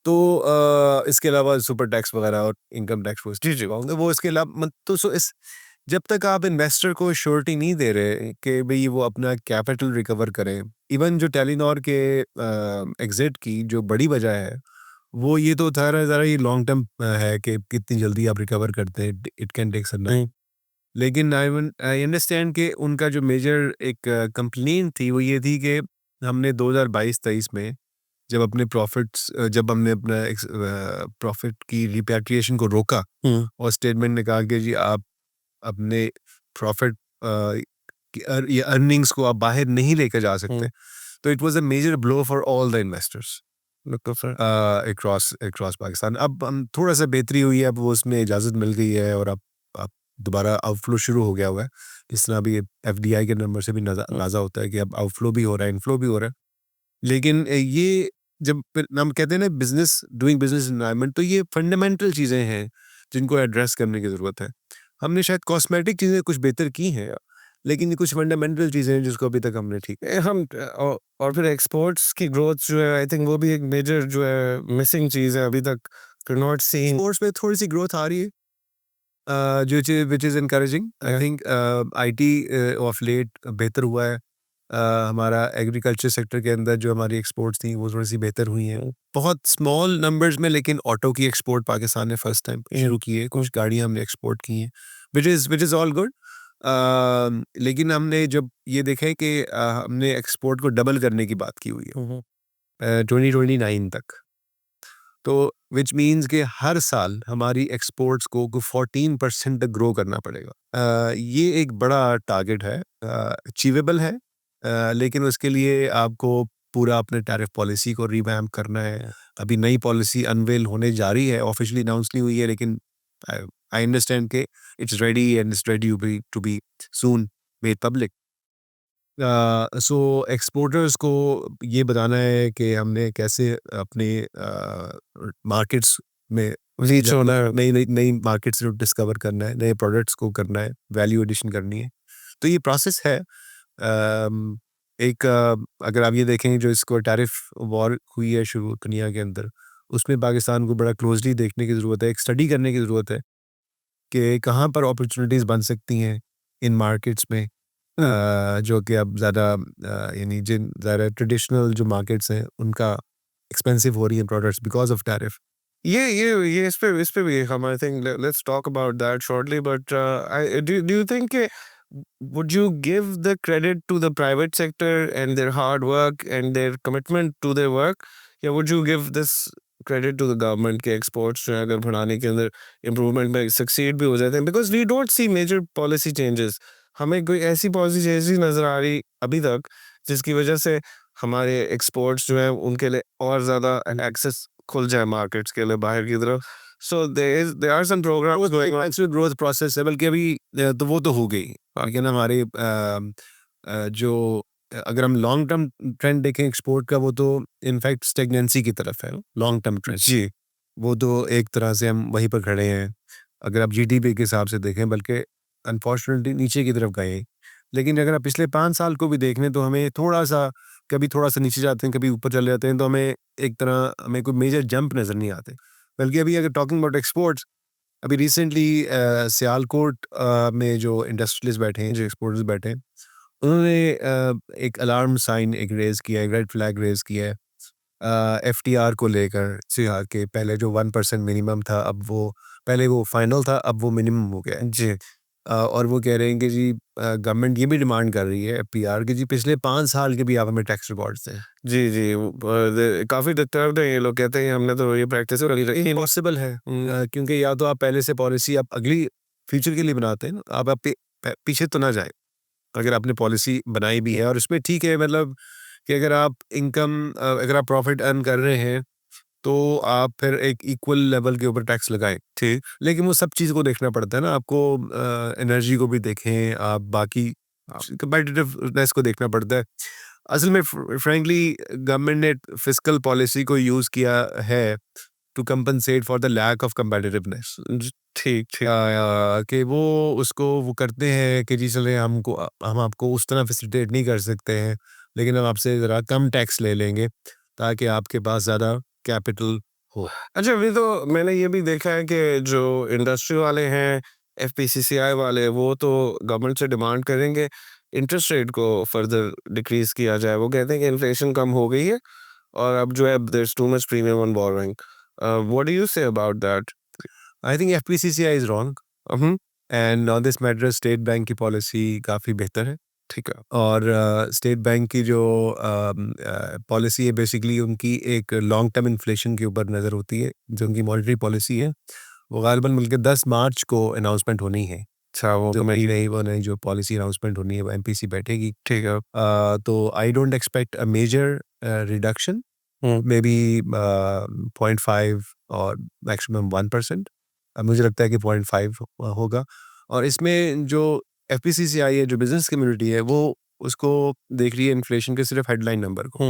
तो इसके अलावा सुपर टैक्स वगैरह और इनकम टैक्स वो इसके अलावा तो जब तक आप इन्वेस्टर को श्योरिटी नहीं दे रहे कि भाई वो अपना कैपिटल रिकवर करें। इवन जो टेलीनॉर के एग्जिट की जो बड़ी वजह है वो ये तो था ज़रा ये लॉन्ग टर्म है कि कितनी जल्दी आप रिकवर करते हैं, it can take some time. लेकिन आई अंडरस्टैंड कि उनका जो मेजर एक कंप्लेंट थी वो ये थी कि हमने 2022-23 में जब हमने अपना प्रॉफिट की रिपैट्रिएशन को रोका और स्टेटमेंट ने कहा कि जी आप अपने प्रॉफिट या अर्निंग्स को आप बाहर नहीं लेकर जा सकते, तो it was a major blow for all the investors across Pakistan. अब हम थोड़ा सा बेहतरी हुई है, अब वो उसमें इजाज़त मिल गई है और अब दोबारा आउटफ्लो शुरू हो गया हुआ है। इस तरह अभी एफडीआई के नंबर से भी अंदाज़ा होता है कि अब आउटफ्लो भी हो रहा है, इनफ्लो भी हो रहा है। लेकिन ये जब हम कहते हैं ना डूइंग बिजनेस एनवायरनमेंट, तो ये फंडामेंटल चीज़ें हैं जिनको एड्रेस करने की ज़रूरत है। हमने शायद कॉस्मेटिक चीज़ें कुछ बेहतर की हैं, लेकिन ये कुछ फंडामेंटल चीज़ें हैं जिसको अभी तक हमने ठीक और फिर एक्सपोर्ट्स की ग्रोथ जो है, आई थिंक वो भी एक मेजर जो है मिसिंग चीज़ है अभी तक। नॉट सीइंग एक्सपोर्ट्स में थोड़ी सी ग्रोथ आ रही है, जो which is encouraging. I think it of late बेहतर हुआ है। हमारा एग्रीकल्चर सेक्टर के अंदर जो हमारी एक्सपोर्ट्स थी वो थोड़ी सी बेहतर हुई हैं, बहुत स्मॉल नंबर्स में। लेकिन ऑटो की एक्सपोर्ट पाकिस्तान ने फर्स्ट टाइम शुरू की है, कुछ गाड़ियाँ हमने एक्सपोर्ट की हैं, विच इज़ ऑल गुड। लेकिन हमने जब ये देखा है कि हमने एक्सपोर्ट को डबल करने की बात की हुई है 2029 तक, तो विच मीन्स कि हर साल हमारी एक्सपोर्ट्स को 14% तक ग्रो करना पड़ेगा। ये एक बड़ा टारगेट है, अचीवेबल है, लेकिन उसके लिए आपको पूरा अपने टैरिफ पॉलिसी को रिवैम्प करना है। अभी नई पॉलिसी अनवेल होने जा रही है, ऑफिशियली अनाउंस नहीं हुई है, लेकिन आई अंडरस्टैंड कि it's ready and it's ready to be soon made public. So exporters को ये बताना है कि हमने कैसे अपने मार्केट्स में रीच होना है। नई नई नई मार्केट्स डिस्कवर करना है, नए प्रोडक्ट्स को करना है, वैल्यू एडिशन करनी है। तो ये प्रोसेस है। एक अगर आप ये देखें जो इसको टैरिफ वॉर हुई है शुरू दुनिया के अंदर, उसमें पाकिस्तान को बड़ा क्लोजली देखने की ज़रूरत है, एक स्टडी करने की ज़रूरत है कि कहाँ पर अपॉर्चुनिटीज़ बन सकती हैं इन मार्केट्स में, जो कि अब ज़्यादा यानी जिन ज़्यादा ट्रेडिशनल जो मार्केट्स हैं उनका एक्सपेंसिव हो रही हैं प्रोडक्ट्स बिकॉज ऑफ टैरिफ। ये इस पे भी हम I think let's talk about that shortly but I do you think would you give the credit to the private sector and their hard work and their commitment to their work या would you give this credit to the government के exports जो है अगर बढ़ाने के अंदर improvement में succeed भी हो जाते हैं because we don't see major policy changes हमें कोई ऐसी policy changes नज़र आ रही अभी तक जिसकी वजह से हमारे exports जो है उनके लिए और ज़्यादा access खुल जाए markets के लिए बाहर की तरफ so there are some programs going on growth process है, बल्कि अभी तो वो तो हो गई, लेकिन हमारे जो अगर हम लॉन्ग टर्म ट्रेंड देखें एक्सपोर्ट का, वो तो इनफैक्ट स्टेगनेंसी की तरफ है। लॉन्ग टर्म ट्रेंड जी वो तो एक तरह से हम वहीं पर खड़े हैं अगर आप जीडीपी के हिसाब से देखें, बल्कि अनफॉर्चुनेटली नीचे की तरफ गए। लेकिन अगर आप पिछले 5 साल को भी देख लें तो हमें थोड़ा सा, कभी थोड़ा सा नीचे जाते हैं, कभी ऊपर चले जाते हैं, तो हमें एक तरह हमें कोई मेजर जंप नज़र नहीं आते। बल्कि अभी अगर टॉकिंग अबाउट एक्सपोर्ट्स, अभी रिसेंटली सियालकोट में जो इंडस्ट्रियलिस्ट बैठे हैं, जो एक्सपोर्टर्स बैठे हैं, उन्होंने एक अलार्म साइन एक रेज़ किया है, एक रेड फ्लैग रेज़ किया है एफटीआर को लेकर। के पहले जो 1% मिनिमम था, अब वो पहले वो फाइनल था, अब वो मिनिमम हो गया है। जी और वो कह रहे हैं कि जी गवर्नमेंट ये भी डिमांड कर रही है एफटीआर कि जी पिछले 5 साल के भी आप हमें टैक्स रिकॉर्ड्स दें। जी काफी डिस्टर्ब है ये लोग कहते हैं हमने तो ये प्रैक्टिस करी रही इम्पॉसिबल है, क्योंकि या तो आप पहले से पॉलिसी आप अगली फ्यूचर के लिए बनाते हैं ना, आप पीछे तो ना जाए। अगर आपने पॉलिसी बनाई भी है और उसमें ठीक है, मतलब कि अगर आप अगर आप प्रॉफिट अर्न कर रहे हैं तो आप फिर एक इक्वल लेवल के ऊपर टैक्स लगाएं, ठीक लेकिन वो सब चीज़ को देखना पड़ता है ना आपको। एनर्जी को भी देखें आप, बाकी कंपेटिटिवनेस को देखना पड़ता है। असल में फ्रैंकली गवर्नमेंट ने फिस्कल पॉलिसी को यूज़ किया है to compensate for the lack of competitiveness. ठीक ठीक कि वो उसको वो करते हैं कि जी चले हम आपको उस तरह फैसिलिटेट नहीं कर सकते हैं, लेकिन हम आपसे ज़रा कम टैक्स ले लेंगे ताकि आपके पास ज़्यादा कैपिटल हो। अच्छा अभी तो मैंने ये भी देखा है कि जो इंडस्ट्री वाले हैं एफपीसीसीआई वाले वो तो गवर्नमेंट से डिमांड करेंगे इंटरेस्ट रेट को फर्दर डिक्रीज किया जाए वो कहते हैं कि इन्फ्लेशन कम हो गई है और अब जो है there is too much premium on borrowing what do you say about that I think FPCCI is wrong and on this matter state bank की पॉलिसी काफ़ी बेहतर है। ठीक है और स्टेट बैंक की जो पॉलिसी है बेसिकली उनकी एक लॉन्ग टर्म इन्फ्लेशन के ऊपर नज़र होती है। जो उनकी मॉनेटरी पॉलिसी है वो गालिबन बल्कि 10 मार्च को अनाउंसमेंट होनी है। अच्छा वो जो तो मैं नई वो नई जो पॉलिसी अनाउंसमेंट होनी है वो एमपीसी बैठेगी। ठीक है तो I don't expect a major reduction, maybe 0.5 और मैक्सिमम 1%। मुझे लगता है कि 0.5 होगा। और इसमें जो एफपीसीसीआई है, जो बिजनेस कम्युनिटी है, वो उसको देख रही है इन्फ्लेशन के सिर्फ हेडलाइन नंबर को,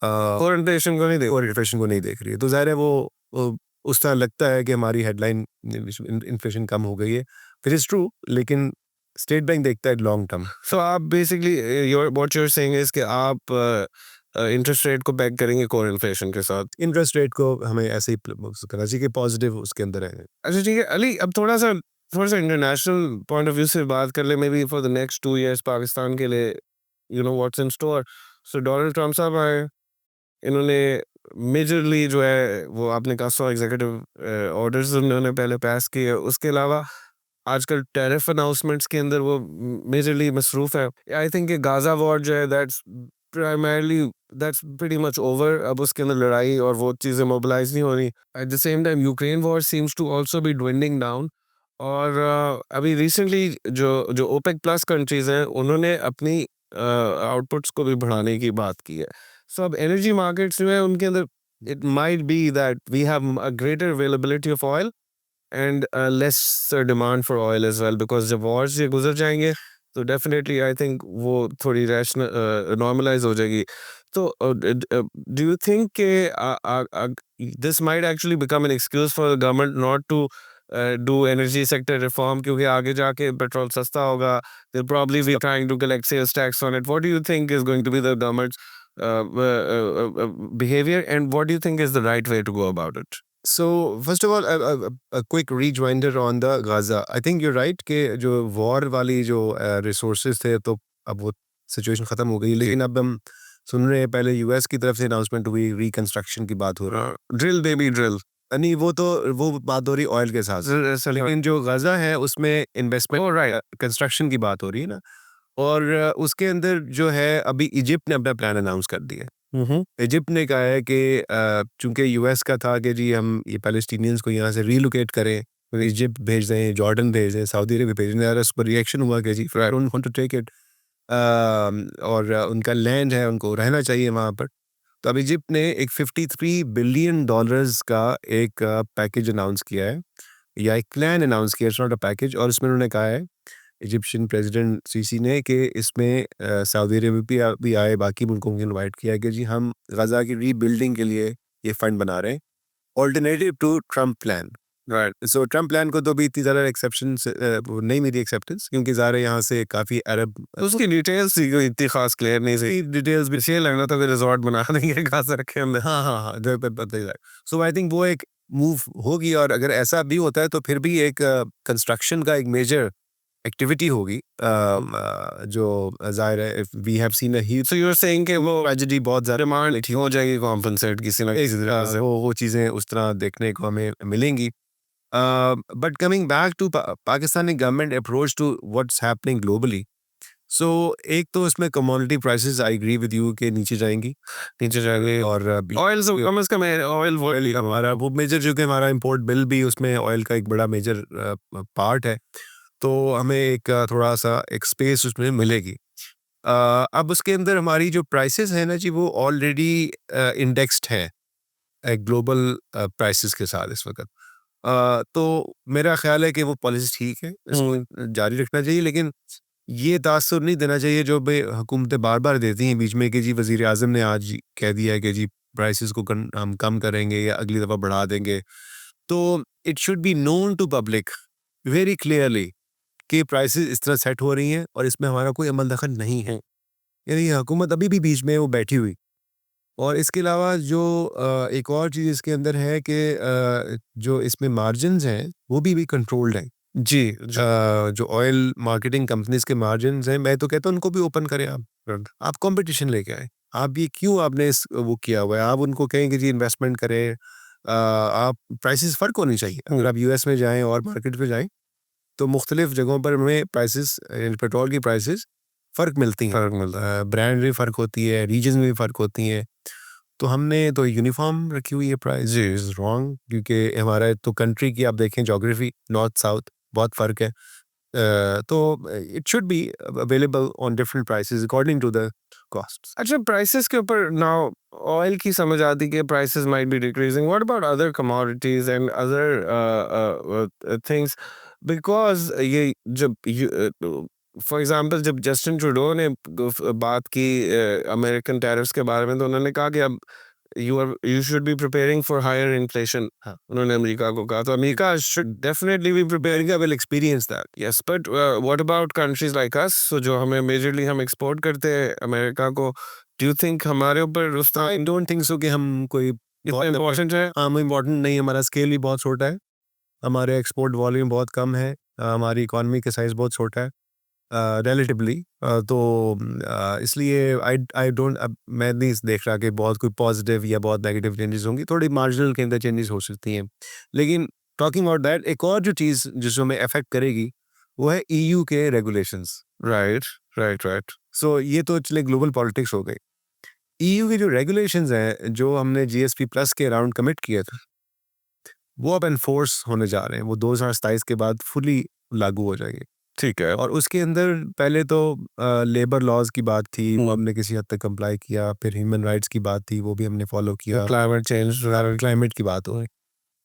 कोर इन्फ्लेशन को नहीं दे और इन्फ्लेशन को नहीं देख रही है। तो ज़ाहिर है वो उस तरह लगता है कि हमारी हेडलाइन इन्फ्लेशन कम हो गई है, विच इज़ ट्रू, लेकिन स्टेट बैंक देखता है लॉन्ग टर्म। सो आप basically your what you are saying is कि आप इंटरेस्ट रेट को बैक करेंगे कोर इन्फ्लेशन के साथ इंटरेस्ट रेट को हमें ऐसे ही करना चाहिए कि पॉजिटिव उसके अंदर है। अच्छा ठीक है अली अब थोड़ा सा इंटरनेशनल पॉइंट ऑफ व्यू से बात कर ले may be for the next 2 years Pakistan के लिए you know what's in store so Donald Trump साहब आए इन्होंने मेजरली जो है वो आपने कहा 100 एग्जीक्यूटिव ऑर्डर्स उन्होंने पहले पास किए उसके अलावा आजकल टैरिफ अनाउंसमेंट्स के अंदर वो मेजरली मसरूफ है आई थिंक कि गाजा वॉर जो है primarily that's pretty much over अब उसके अंदर लड़ाई और वो चीज़ें मोबिलाइज नहीं हो रही at the same time Ukraine war seems to also be dwindling down और अभी रिसेंटली जो ओपेक प्लस कंट्रीज हैं उन्होंने अपनी आउटपुट्स को भी बढ़ाने की बात की है सो अब एनर्जी मार्केट्स जो है उनके अंदर it might be that we have a greater availability of oil and less demand for oil as well because जब वॉर्स ये गुजर जाएंगे तो डेफिनेटली आई थिंक वो थोड़ी रैशनल नॉर्मलाइज हो जाएगी तो डू यू थिंक के this might actually become an excuse for the government not to do energy sector reform क्योंकि आगे जाके पेट्रोल सस्ता होगा they'll probably be trying to collect sales tax on it what do you think is going to be the government's behavior, and what do you think is the right way to go about it? So first of all, a quick rejoinder on the Gaza. I think you're right कि जो war वाली जो resources थे तो अब वो situation खत्म हो गई, लेकिन अब हम सुन रहे हैं पहले यूएस की तरफ से अनाउंसमेंट हुई, रिकंस्ट्रक्शन की बात हो रही है। Drill baby drill. नहीं, वो बात हो रही ऑयल के साथ, लेकिन जो गजा है उसमें इन्वेस्टमेंट Oh, right. कंस्ट्रक्शन की बात हो रही है ना। और उसके अंदर जो है अभी इजिप्ट ने अपना प्लान अनाउंस कर दिया है। Mm-hmm. इजिप्ट ने कहा है कि चूंकि यूएस का था कि जी हम ये पैलेस्टीनियंस को यहाँ से रीलोकेट करें, तो इजिप्ट भेज दें, जॉर्डन भेज दें, सऊदी अरब भेज दें, और उस पर रिएक्शन हुआ कि जी I don't want to take it, और उनका लैंड है, उनको रहना चाहिए वहाँ पर। तो अब इजिप्ट ने एक $53 बिलियन का एक पैकेज अनाउंस किया है, या एक प्लान अनाउंस किया, इट्स नॉट अ पैकेज, और इसमें उन्होंने कहा है इजिप्शियन प्रेसिडेंट सीसी ने कि इसमें सऊदी अरब भी आए, बाकी मुल्कों को इनवाइट किया कि जी हम गजा की रीबिल्डिंग के लिए ये फंड बना रहे हैं, alternative to Trump plan. Right. So Trump plan को तो भी इतनी ज़्यादा एक्सेप्शन नहीं मिली एक्सेप्टेंस, क्योंकि ज़ाहिर है यहाँ से काफ़ी अरब तो उसकी डिटेल्स कोई इतनी खास क्लियर नहीं थी। डिटेल्स भी। ये लगना था कि रिजॉर्ट बना देंगे गाजा रखे हमने। हाँ, सो आई थिंक वो एक मूव होगी, और अगर ऐसा भी होता है तो फिर भी एक कंस्ट्रक्शन का एक मेजर एक्टिविटी होगी, जो जाहिर है we have seen a huge So you're saying कि वो ट्रेजेडी, बहुत ज़्यादा डिमांड हो जाएगी कॉम्पनसेट किसी ना किसी तरह से। वो चीज़ें उस तरह देखने को हमें मिलेंगी। But coming back to Pakistani government approach to what's happening globally, so एक तो इसमें commodity prices, I agree with you, के नीचे जाएंगी, नीचे जाएंगे। और ऑयल से कम से कम ऑयल हमारा वो मेजर, जो कि हमारा इंपोर्ट बिल भी उसमें ऑयल का एक बड़ा मेजर पार्ट है, तो हमें एक थोड़ा सा एक स्पेस उसमें मिलेगी। अब उसके अंदर हमारी जो प्राइसेस है ना जी, वो ऑलरेडी इंडेक्स्ड हैं ग्लोबल प्राइसेस के साथ इस वक्त। तो मेरा ख्याल है कि वो पॉलिसी ठीक है, इसको जारी रखना चाहिए, लेकिन ये तासुर नहीं देना चाहिए जो भाई हुकूमतें बार बार देती हैं बीच में कि जी वज़ीर आज़म ने आज कह दिया है कि जी प्राइसेस को हम कम करेंगे या अगली दफ़ा बढ़ा देंगे। तो it should be known to public very clearly कि प्राइसेस इस तरह सेट हो रही हैं और इसमें हमारा कोई अमल दखल नहीं है। यानी हुकूमत अभी भी बीच में वो बैठी हुई। और इसके अलावा जो एक और चीज़ इसके अंदर है कि जो इसमें मार्जिन्स हैं वो भी कंट्रोल्ड हैं। जी। जो ऑयल मार्केटिंग कंपनीज के मार्जिन्स हैं, मैं तो कहता हूँ उनको भी ओपन करें आप कंपटीशन लेके आए। आप ये क्यों आपने वो किया हुआ है, आप उनको कहें कि जी इन्वेस्टमेंट करें। आप प्राइसेस फ़र्क होनी चाहिए। अगर आप यूएस में जाएं और मार्केट पे जाएं तो मुख्तलिफ जगहों पर हमें प्राइसेस, पेट्रोल की प्राइसेस फ़र्क मिलती हैं, फर्क मिलता है। ब्रांड में फ़र्क होती है, रीजन में भी फ़र्क होती हैं। तो हमने तो यूनिफॉर्म रखी हुई है प्राइस, जी। इज़ रॉन्ग, क्योंकि हमारा तो कंट्री की आप देखें जोग्राफी, नॉर्थ साउथ बहुत फ़र्क है। तो it should be available on different prices according to the costs. अच्छा, प्राइसेस के ऊपर नाउ ऑयल की समझ आती कि prices might be decreasing, what about other commodities and other things, because ये जब फॉर एग्जांपल जब जस्टिन ट्रूडो ने बात की अमेरिकन टैरिफ्स के बारे में, तो उन्होंने कहा कि अब you should be preparing for higher inflation। हाँ। उन्होंने अमेरिका को कहा, तो America should definitely be preparing। America will experience that. Yes, but what about countries like us? So जो हमें majorly हम export करते हैं अमेरिका को, do you think हमारे ऊपर उस I don't think so कि हम कोई इतना important है? हम इम्पोर्टेंट नहीं, हमारा स्केल भी बहुत छोटा है, हमारे एक्सपोर्ट वॉल्यूम बहुत कम है, हमारी इकॉनमी का साइज़ बहुत छोटा है रिलेटिवली। तो इसलिए आई डोंट, अब मैं नहीं देख रहा कि बहुत कोई पॉजिटिव या बहुत नेगेटिव चेंजेस होंगी, थोड़ी मार्जिनल के अंदर चेंजेस हो सकती हैं। लेकिन टॉकिंग अबाउट दैट, एक और जो चीज़ जिसको हमें अफेक्ट करेगी वो है ईयू के रेगुलेशंस। राइट। सो ये तो चले ग्लोबल पॉलिटिक्स हो गई। ईयू के जो रेगुलेशंस हैं, जो हमने जीएसपी प्लस के अराउंड कमिट किए थे, वो अब एनफोर्स होने जा रहे हैं, वो 2027 के बाद फुली लागू हो जाएंगे। ठीक है। और उसके अंदर पहले तो लेबर लॉज की बात थी, वो हमने किसी हद तक कंप्लाई किया, फिर ह्यूमन राइट्स की बात थी, वो भी हमने फॉलो किया, क्लाइमेट चेंज, क्लाइमेट की बात हो रही,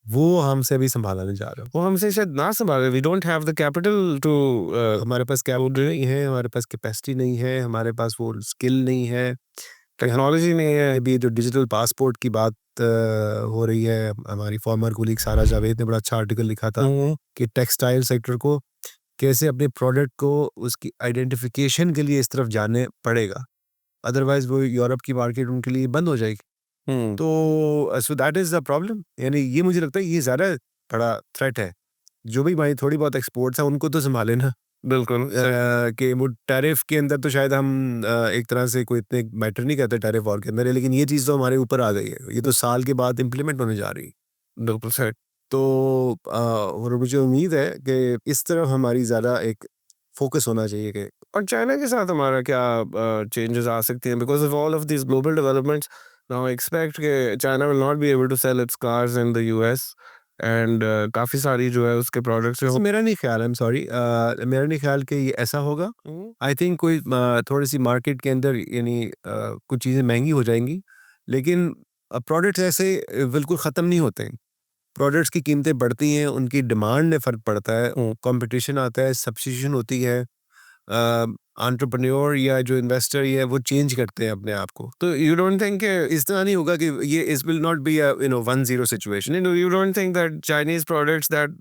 वो हमसे अभी संभाला नहीं जा रहा। वो हमसे शायद ना संभाले। We don't have the capital to, हमारे पास कैपिटल नहीं है, हमारे पास कैपेसिटी नहीं है, हमारे पास वो स्किल नहीं है, टेक्नोलॉजी नहीं है। अभी जो डिजिटल पासपोर्ट की बात हो रही है, हमारी फॉर्मर कुलीग सारा जावेद ने बड़ा अच्छा आर्टिकल लिखा था कि टेक्सटाइल सेक्टर को कैसे अपने प्रोडक्ट को उसकी आइडेंटिफिकेशन के लिए इस तरफ जाने पड़ेगा। अदरवाइज वो यूरोप की मार्केट उनके लिए बंद हो जाएगी। हम्म, तो so that is the problem, यानी ये मुझे लगता है ये ज़्यादा बड़ा थ्रेट है। जो भी भाई थोड़ी बहुत एक्सपोर्ट्स हैं उनको तो सँभाले ना। बिल्कुल सही। कि वो टैरिफ के अंदर तो शायद हम एक तरह से कोई इतने मैटर नहीं करते टैरिफ वॉर के अंदर, लेकिन ये चीज़ तो हमारे ऊपर आ गई है। ये तो साल के बाद इम्प्लीमेंट होने जा रही है। बिल्कुल सही। तो और मुझे उम्मीद है कि इस तरफ हमारी ज़्यादा एक फ़ोकस होना चाहिए कि और चाइना के साथ हमारा क्या चेंजेस आ सकती हैं because of all of this global developments? Now expect कि China will not be able to sell its cars in the US and काफ़ी सारी जो है उसके प्रोडक्ट्स जो मेरा नहीं ख्याल, आई एम सॉरी, मेरा नहीं ख्याल कि ये ऐसा होगा। हम्म, आई थिंक कोई थोड़ी-सी मार्केट के अंदर यानी कुछ चीज़ें महँगी हो जाएँगी, लेकिन प्रोडक्ट्स ऐसे बिल्कुल ख़त्म नहीं होते हैं। प्रोडक्ट्स की कीमतें बढ़ती हैं, उनकी डिमांड में फ़र्क पड़ता है, हम्म, कॉम्पिटिशन आता है, सब्स्टिट्यूशन होती है। एंटरप्रेन्योर या जो इन्वेस्टर ही है वो चेंज करते हैं अपने आप को। तो यू डोंट थिंक इस तरह नहीं होगा कि ये इस will not be a 1-0 situation. you don't think that Chinese products that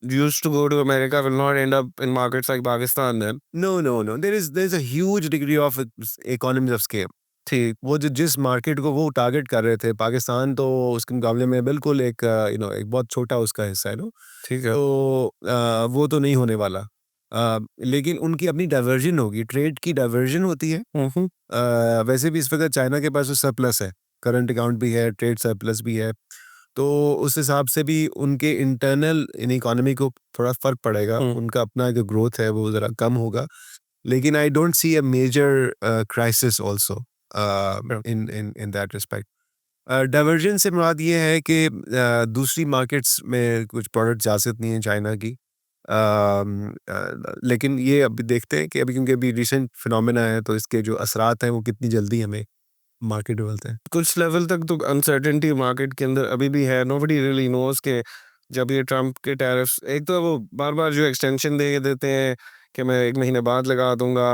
used to go to America will not end up in markets like Pakistan then? No, no, no, there is a huge degree of economies of scale. ठीक। वो जो जिस market को वो target कर रहे थे, पाकिस्तान तो उसके मुकाबले में बिल्कुल एक एक बहुत छोटा उसका हिस्सा है, नो? ठीक है। तो वो तो नहीं होने वाला। लेकिन उनकी अपनी डाइवर्जन होगी, ट्रेड की डाइवर्जन होती है। हम्म, वैसे भी इस वक़्त चाइना के पास तो सरप्लस है, करंट अकाउंट भी है, ट्रेड सरप्लस भी है। तो उस हिसाब से भी उनके इंटरनल इन इकोनॉमी को थोड़ा फ़र्क पड़ेगा, हम्म, उनका अपना जो ग्रोथ है वो ज़रा कम होगा। लेकिन I don't see a major crisis also sure. In that respect. Diversion से मुराद ये है कि दूसरी मार्केट्स में कुछ प्रोडक्ट जा सकती हैं चाइना की। लेकिन ये अभी देखते हैं कि अभी क्योंकि अभी रिसेंट फिनोमेना है तो इसके जो असरात हैं वो कितनी जल्दी हमें मार्केट में मिलते हैं। कुछ लेवल तक तो अनसर्टेनिटी मार्केट के अंदर अभी भी है। नोबडी रियली नोज के जब ये ट्रम्प के टैरिफ्स एक तो वो बार बार जो एक्सटेंशन दे देते हैं कि मैं 1 महीने बाद लगा दूंगा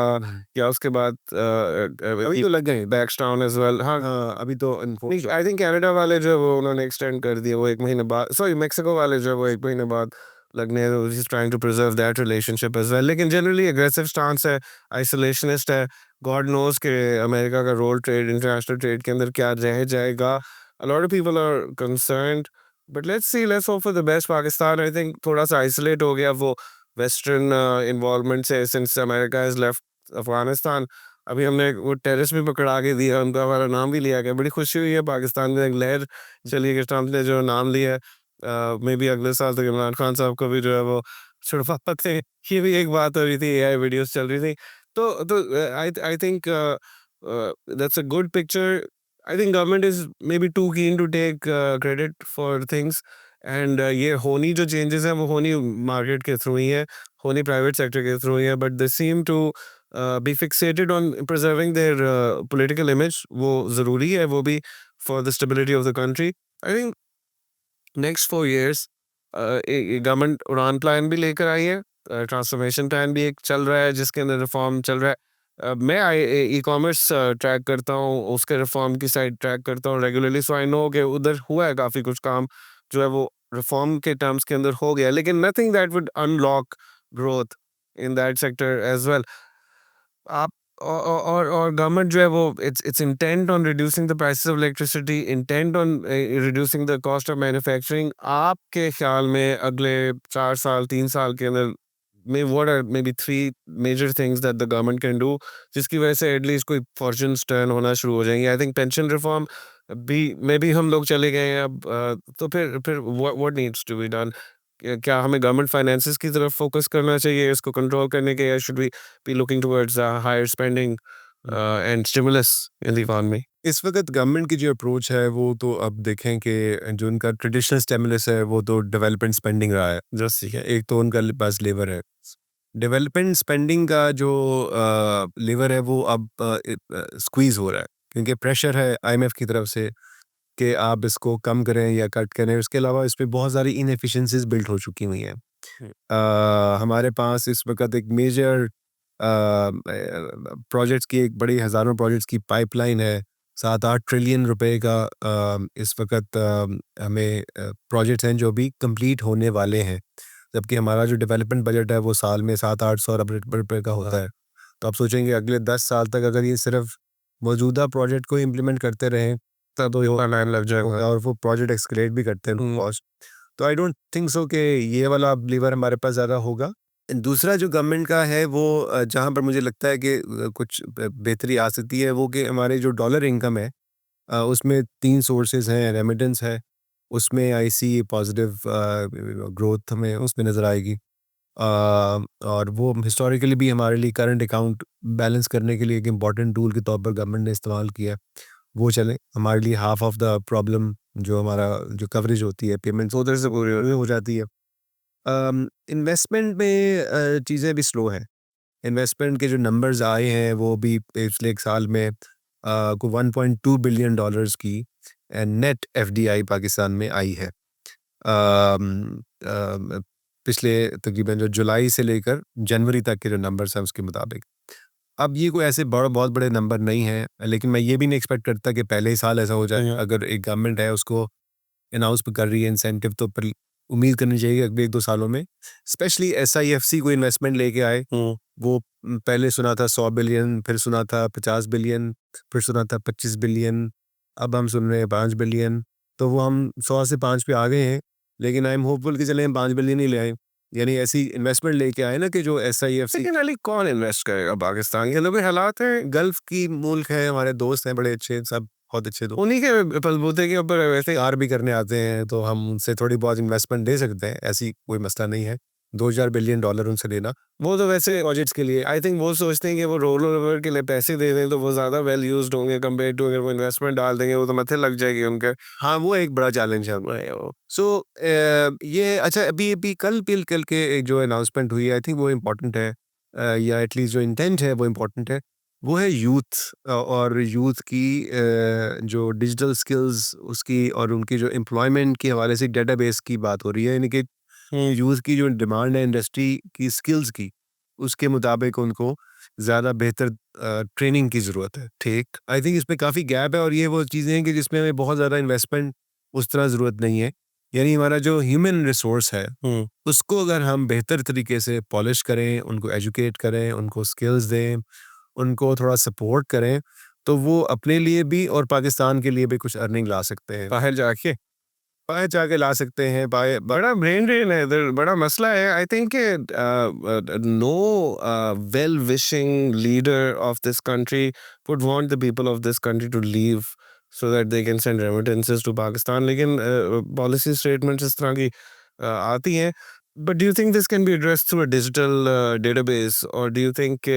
या उसके बाद अभी तो लग गए हैं। Backs down as well. हाँ, हाँ, अभी तो नहीं, आई थिंक कनाडा वाले जो है वो उन्होंने एक्सटेंड कर दिया वो 1 महीने बाद। सॉरी, मेक्सिको वाले जो है वो 1 महीने बाद लगने हैं। He is trying to preserve that relationship as well, लेकिन जनरली एग्रेसिव स्टांस है, आइसोलेशनिस्ट है। गॉड नोज के अमेरिका का रोल ट्रेड इंटरनेशनल ट्रेड के अंदर क्या रह जाएगा। A lot of people are concerned, but let's see, let's hope for the best. Pakistan I think थोड़ा सा आइसोलेट हो गया वो वेस्टर्न इन्वॉल्वमेंट से since America has left Afghanistan. अभी हमने वो टेररिस्ट भी पकड़ा के दिया, उनका हमारा नाम भी लिया गया। बड़ी खुशी हुई है, पाकिस्तान में एक लहर चली है कि ट्रम्प ने जो नाम लिया है। मे बी अगले साल तक इमरान खान साहब को भी जो है वो छुड़वा सकते हैं। ये भी एक बात हो रही थी, एआई वीडियोस चल रही थी। तो I think that's a good picture. I think government is maybe too keen to take credit for things and ये होनी जो चेंजेस हैं वो होनी मार्केट के थ्रू ही है, होनी प्राइवेट सेक्टर के थ्रू ही है, but they seem to be fixated on preserving their political image. वो ज़रूरी है, वो भी for the stability of the country. I think next 4 years government उड़ान प्लान भी लेकर आई है, ट्रांसफॉर्मेशन प्लान भी एक चल रहा है जिसके अंदर रिफॉर्म चल रहा है। मैं ई कॉमर्स ट्रैक करता हूँ, उसके रिफॉर्म की साइड ट्रैक करता हूँ रेगुलरली, सो आई नो कि उधर हुआ है काफ़ी कुछ काम जो है वो रिफॉर्म के टर्म्स के अंदर हो गया, लेकिन nothing that would unlock growth in that sector as well. आप और गवर्नमेंट जो है वो its intent on reducing the prices of electricity, intent on reducing the cost of manufacturing. आपके ख्याल में अगले 4 साल 3 साल के अंदर में what are maybe 3 major things that the government can do जिसकी वजह से एटलीस्ट कोई फॉर्च्यून्स टर्न होना शुरू हो जाएंगे? आई थिंक पेंशन रिफॉर्म भी मे बी हम लोग चले गए हैं अब, तो फिर what needs to be done? क्या हमें गवर्नमेंट फाइनेंसेस की तरफ फोकस करना चाहिए इसको कंट्रोल करने के, या should we be looking towards higher spending and stimulus in the economy? इस वक्त गवर्नमेंट की जो अप्रोच है वो तो अब देखें कि जो उनका ट्रेडिशनल स्टिमुलस है वो तो डेवलपमेंट स्पेंडिंग रहा है। Just ठीक है, एक तो उनका पास लेवर है। डेवलपमेंट स्पेंडिंग का जो लेवर है वो अब स्क्वीज हो रहा है क्योंकि प्रेशर है आईएमएफ की तरफ से कि आप इसको कम करें या कट करें। उसके अलावा इस पे बहुत सारी इनएफिशिएंसीज बिल्ट हो चुकी हुई हैं। हम्म, हमारे पास इस वक्त एक मेजर प्रोजेक्ट्स की एक बड़ी हज़ारों प्रोजेक्ट्स की पाइपलाइन है। 7-8 ट्रिलियन रुपए का इस वक्त हमें प्रोजेक्ट्स हैं जो भी कंप्लीट होने वाले हैं, जबकि हमारा जो डेवलपमेंट बजट है वो साल में 700-800 अरब रुपए का होता है। तो आप सोचेंगे अगले 10 साल तक अगर ये सिर्फ मौजूदा प्रोजेक्ट को इम्प्लीमेंट करते रहें तब तो ये लाइन लग जाएगा। और वो प्रोजेक्ट एक्सकेलेट भी करते हैं हम्म। कॉस्ट। तो आई डोंट थिंक सो कि ये वाला लीवर हमारे पास ज़्यादा होगा। दूसरा जो गवर्नमेंट का है वो जहाँ पर मुझे लगता है कि कुछ बेहतरी आ सकती है वो कि हमारे जो डॉलर इनकम है उसमें 3 सोर्सेज़ हैं, रेमिटेंस है, उसमें आई सी पॉजिटिव ग्रोथ हमें उसमें नज़र आएगी। और वो हिस्टोरिकली भी हमारे लिए करंट अकाउंट बैलेंस करने के लिए एक इम्पॉर्टेंट टूल के तौर पर गवर्नमेंट ने इस्तेमाल किया है। वो चले हमारे लिए हाफ ऑफ द प्रॉब्लम जो हमारा जो कवरेज होती है पेमेंट्स उधर से पूरी हो जाती है। इन्वेस्टमेंट में चीज़ें भी स्लो हैं। इन्वेस्टमेंट के जो नंबर्स आए हैं वो भी पिछले एक साल में को 1.2 बिलियन डॉलर्स की नेट एफडीआई पाकिस्तान में आई है। पिछले तकरीबन जो जुलाई से लेकर जनवरी तक के जो नंबर्स हैं उसके मुताबिक। अब ये कोई ऐसे बहुत बड़े नंबर नहीं हैं, लेकिन मैं ये भी नहीं एक्सपेक्ट करता कि पहले ही साल ऐसा हो जाए। अगर एक गवर्नमेंट है उसको अनाउंस कर रही है इंसेंटिव तो फिर उम्मीद करनी चाहिए अगले 1-2 सालों में स्पेशली एसआईएफसी कोई इन्वेस्टमेंट लेके आए। वो पहले सुना था 100 बिलियन, फिर सुना था 50 बिलियन, फिर सुना था 25 बिलियन, अब हम सुन रहे हैं 5 बिलियन। तो वो हम 100 से 5 पे आ गए हैं, लेकिन आई एम होपफुल कि चले हम 5 बिलियन ही ले आए। यानी ऐसी इन्वेस्टमेंट लेके आए ना कि जो एसआईएफसी लेकिन अली कौन इन्वेस्ट करेगा पाकिस्तान के लोग हालात हैं गल्फ की मुल्क है, हमारे दोस्त हैं बड़े अच्छे, सब बहुत अच्छे दोस्त उन्हीं के बलबूते के ऊपर वैसे आर भी करने आते हैं, तो हम उनसे थोड़ी बहुत इन्वेस्टमेंट दे सकते हैं, ऐसी कोई मसला नहीं है। 2,000 बिलियन डॉलर उनसे लेना वो तो वैसे प्रोजेक्ट्स के लिए। आई थिंक वो सोचते हैं कि वो रोल ओवर के लिए पैसे दे दें तो वो ज़्यादा वेल यूज्ड होंगे कंपेयर टू अगर वो इन्वेस्टमेंट डाल देंगे वो तो मथे लग जाएगी उनके। हाँ, वो एक बड़ा चैलेंज है। सो ये अच्छा अभी अभी कल के एक जो अनाउंसमेंट हुई है आई थिंक वो इम्पोर्टेंट है, या एटलीस्ट जो इंटेंट है वो इम्पोर्टेंट है। वो है यूथ और यूथ की जो डिजिटल स्किल्स उसकी और उनकी जो एम्प्लॉयमेंट के हवाले से डेटाबेस की बात हो रही है, यानी कि यूथ की जो डिमांड है इंडस्ट्री की स्किल्स की, उसके मुताबिक उनको ज़्यादा बेहतर ट्रेनिंग की ज़रूरत है। ठीक, आई थिंक इसमें काफ़ी गैप है और ये वो चीज़ें हैं कि जिसमें हमें बहुत ज़्यादा इन्वेस्टमेंट उस तरह ज़रूरत नहीं है। यानी हमारा जो ह्यूमन रिसोर्स है, उसको अगर हम बेहतर तरीके से पॉलिश करें, उनको एजुकेट करें, उनको स्किल्स दें, उनको थोड़ा सपोर्ट करें, तो वो अपने लिए भी और पाकिस्तान के लिए भी कुछ अर्निंग ला सकते हैं। बाहर जाके बाहर जाके ला सकते हैं, बड़ा ब्रेन ड्रेन है इधर, बड़ा मसला है। I think no well wishing leader of this country would want the people of this country to leave so that they can send remittances to Pakistan, लेकिन पॉलिसी स्टेटमेंट्स इस तरह की आती हैं। But do you think this can be address through a digital database, और do you think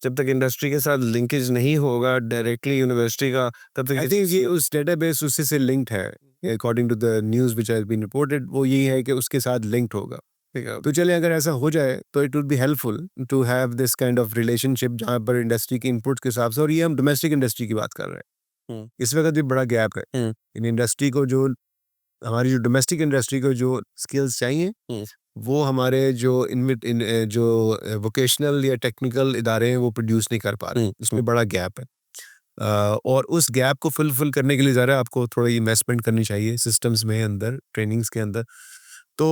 जब तक industry के साथ लिंकेज नहीं होगा डायरेक्टली यूनिवर्सिटी का तब आई तक थिंक ये उस डेटाबेस उसी से लिंक्ड है, according to the news which has been reported, वो यही है कि उसके साथ लिंक्ड होगा। तो चलिए अगर ऐसा हो जाए तो it would be helpful to have this kind of relationship जहाँ पर इंडस्ट्री के इनपुट्स के हिसाब से, और ये हम डोमेस्टिक इंडस्ट्री की बात कर रहे हैं। इस वक्त भी बड़ा गैप है इन इंडस्ट्री को, जो हमारी जो डोमेस्टिक इंडस्ट्री को जो स्किल्स चाहिए वो हमारे जो जो वोकेशनल या टेक्निकल इदारे हैं वो प्रोड्यूस नहीं कर पा रहे, उसमें बड़ा गैप है। और उस गैप को फुलफिल करने के लिए ज़रा आपको थोड़ी इन्वेस्टमेंट करनी चाहिए सिस्टम्स में, अंदर ट्रेनिंग्स के अंदर। तो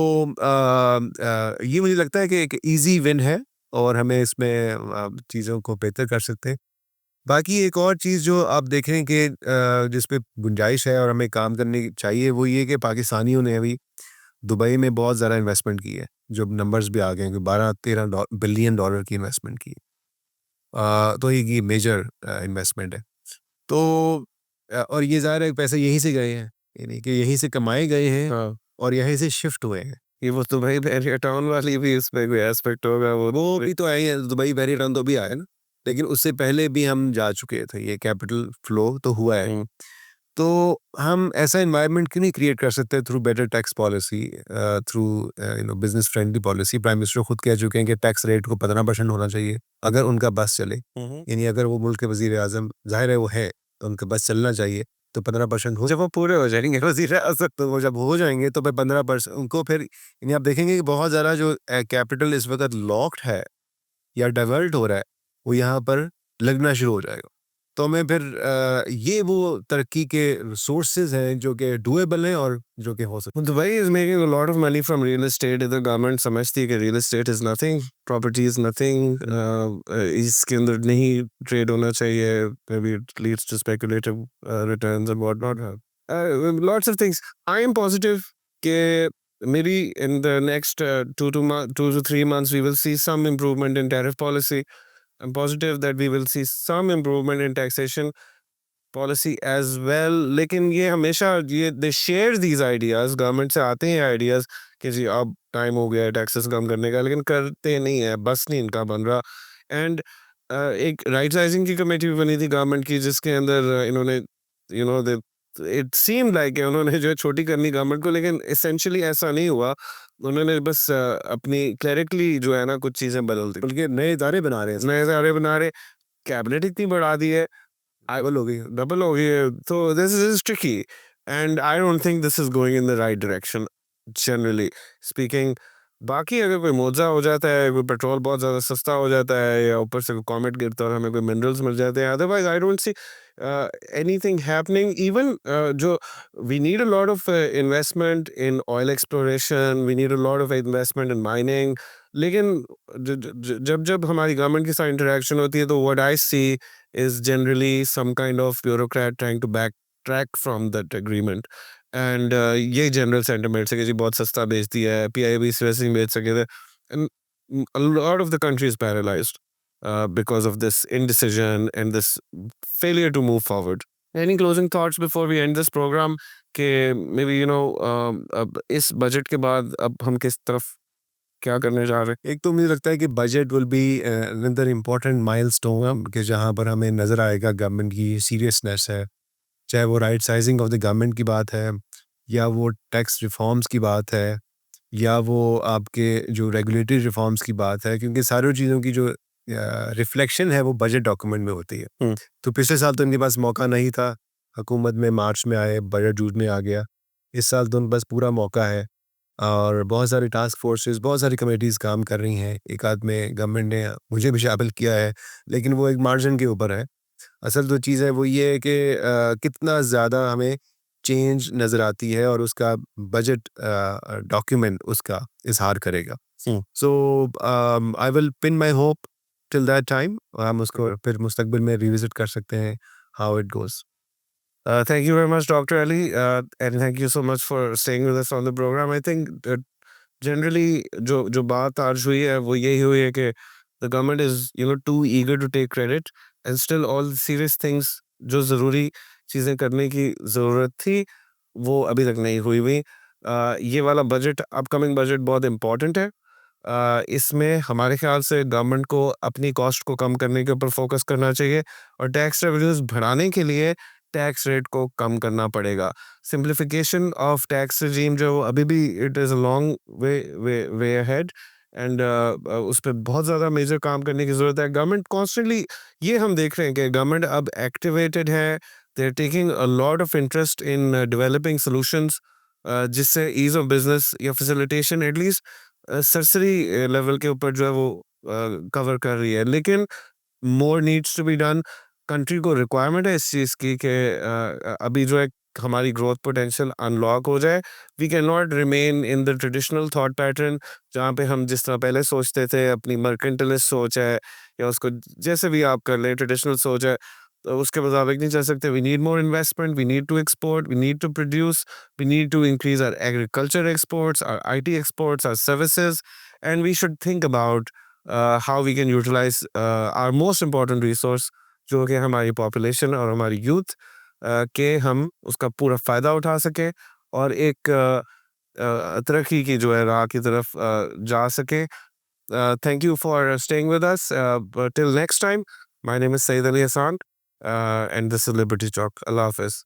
ये मुझे लगता है कि एक इजी विन है और हमें इसमें चीज़ों को बेहतर कर सकते हैं। बाकी एक और चीज़ जो आप देखें कि जिस पे गुंजाइश है और हमें काम करनी चाहिए वो ये कि पाकिस्तानियों ने अभी दुबई में बहुत ज़्यादा इन्वेस्टमेंट की है, जो नंबर्स भी आ गए हैं कि 12-13 बिलियन डॉलर की इन्वेस्टमेंट की है। तो ये मेजर इन्वेस्टमेंट है। तो और ये ज़ाहिर है पैसे यहीं से गए हैं, यानी कि यहीं से कमाए गए हैं हाँ, और यहीं से शिफ्ट हुए हैं। ये वो दुबई बैरियर टाउन वाली भी इसमें कोई एस्पेक्ट होगा वो भी तो आए हैं, दुबई वेरी रन तो भी आए ना, लेकिन उससे पहले भी हम जा चुके थे, ये कैपिटल फ्लो तो हुआ है। तो हम ऐसा एनवायरनमेंट क्यों नहीं क्रिएट कर सकते through better tax policy, through business friendly policy. Prime minister खुद कह चुके हैं कि टैक्स रेट को 15% होना चाहिए अगर उनका बस चले, यानी अगर वो मुल्क के वजीर आजम, जाहिर है वो है, तो उनका बस चलना चाहिए, तो 15% हो। जब वो पूरे हो जाएंगे वजीर आज़म। तो वो जब हो जाएंगे तो फिर 15% उनको फिर, यानी आप देखेंगे कि बहुत ज़्यादा जो कैपिटल इस वक्त लॉक्ड है या डाइवर्ट हो रहा है वो यहाँ पर लगना शुरू हो जाएगा। तो हमें फिर ये वो तरक्की के सोर्सेज हैं जो कि डुएबल हैं और जो कि हो सकते Dubai is making a lot of money from real estate. The government समझती है कि real estate is nothing, property is nothing. इसके अंदर नहीं trade होना चाहिए. Maybe it leads to speculative returns and whatnot. Lots of things. I am positive कि maybe in the next 2 to 3 months we will see some improvement in tariff policy. I'm positive that we will see some improvement in taxation policy as well. लेकिन ये हमेशा ये they share these ideas, government से आते हैं ideas कि जी अब time हो गया है टैक्सेस कम करने का, लेकिन करते नहीं है, बस नहीं इनका बन रहा. एंड एक राइट साइजिंग की कमेटी भी बनी थी गवर्नमेंट की, जिसके अंदर इन्होंने you know they it seem like उन्होंने जो है छोटी करनी गवर्नमेंट को, लेकिन एसेंशियली ऐसा नहीं हुआ. उन्होंने बस अपनी क्लरिकली जो है ना कुछ चीज़ें बदल दी, बल्कि नए इदारे बना रहे हैं नए इदारे बना रहे, कैबिनेट इतनी बढ़ा दी है, डबल हो गई double हो गई है. तो this is tricky and I don't think this is going in the right direction generally speaking. बाकी अगर कोई मुआवजा हो जाता है, कोई पेट्रोल बहुत ज़्यादा सस्ता हो जाता है, या ऊपर से कोई कॉमेट गिरता है और हमें कोई मिनरल्स मिल जाते हैं, otherwise I don't see anything happening. Even जो we need a lot of investment in oil exploration, we need a lot of investment in mining. लेकिन जब जब हमारी गवर्नमेंट के साथ इंटरेक्शन होती है, तो what I see is generally some kind of bureaucrat trying to backtrack from that agreement. And ये जनरल सेंटिमेंट है कि जी बहुत सस्ता बेच दिया है, पीआईबी से वैसे नहीं बेच सके थे. And a lot of the country is paralyzed because of this indecision and this failure to move forward. Any closing thoughts before we end this program? कि maybe अब इस बजट के बाद अब हम किस तरफ क्या करने जा रहे हैं? एक तो मुझे लगता है कि budget will be another important milestone कि जहाँ पर हमें नज़र आएगा गवर्नमेंट की सीरियसनेस है, चाहे वो right sizing of the government की बात है, या वो टैक्स रिफॉर्म्स की बात है, या वो आपके जो रेगुलेटरी रिफॉर्म्स की बात है, क्योंकि सारी चीज़ों की जो रिफ्लेक्शन है वो बजट डॉक्यूमेंट में होती है. तो पिछले साल तो इनके पास मौका नहीं था, हुकूमत में मार्च में आए, बजट जून में आ गया. इस साल तो उनके पास पूरा मौका है और बहुत सारी टास्क फोर्सेस, बहुत सारी कमेटीज़ काम कर रही हैं. एक आध में गवर्नमेंट ने मुझे भी शामिल किया है, लेकिन वो एक मार्जिन के ऊपर है. असल जो चीज़ है वो ये है कि कितना ज़्यादा हमें चेंज नज़र आती है और उसका बजट डॉक्यूमेंट उसका इज़हार करेगा. So I will pin my hope till that time, और हम उसको फिर मुस्तकबिल में रिविज़िट कर सकते हैं how it goes. Thank you very much, Dr. Ali, and thank you so much for staying with us on the program. I think that generally जो बात आज हुई है वो यही हुई है कि the government is too eager to take credit, and still all the serious things जो ज़रूरी चीज़ें करने की ज़रूरत थी वो अभी तक नहीं हुई हुई. ये वाला बजट, अपकमिंग बजट बहुत इम्पोर्टेंट है. इसमें हमारे ख्याल से गवर्नमेंट को अपनी कॉस्ट को कम करने के ऊपर फोकस करना चाहिए, और टैक्स रेवेन्यूज बढ़ाने के लिए टैक्स रेट को कम करना पड़ेगा. सिंप्लीफिकेशन ऑफ टैक्स रिजीम जो अभी भी it is a long way way way ahead, and उस पर बहुत ज़्यादा मेजर काम करने की ज़रूरत है. गवर्नमेंट कॉन्स्टेंटली ये हम देख रहे हैं कि गवर्नमेंट अब एक्टिवेटेड है, they are taking a lot of interest in developing solutions, जिससे ईज ऑफ बिजनेस या फैसिलिटेशन एटलीस्ट सरसरी लेवल के ऊपर जो है वो कवर कर रही है. लेकिन more needs to be done. Country को रिक्वायरमेंट है इस चीज़ की कि अभी जो है हमारी ग्रोथ पोटेंशियल अनलॉक हो जाए. We cannot remain in the traditional thought pattern, जहाँ पे हम जिस तरह पहले सोचते थे, अपनी मर्केंटलिस्ट सोच है या उसको जैसे भी आप कर लें ट्रेडिशनल सोच है, तो उसके मुताबिक नहीं चल सकते. We need more investment, we need to export, we need to produce, we need to increase our agriculture exports, our IT exports, our services, and we should think about how we can utilize our most important resource, जो कि हमारी population और हमारी youth, के हम उसका पूरा फ़ायदा उठा सकें और एक तरक्की की जो है राह की तरफ जा सकें. Thank you for staying with us. But till next time, my name is Saeed Ali Hassan, and this is Liberty Talk. Allah Hafiz.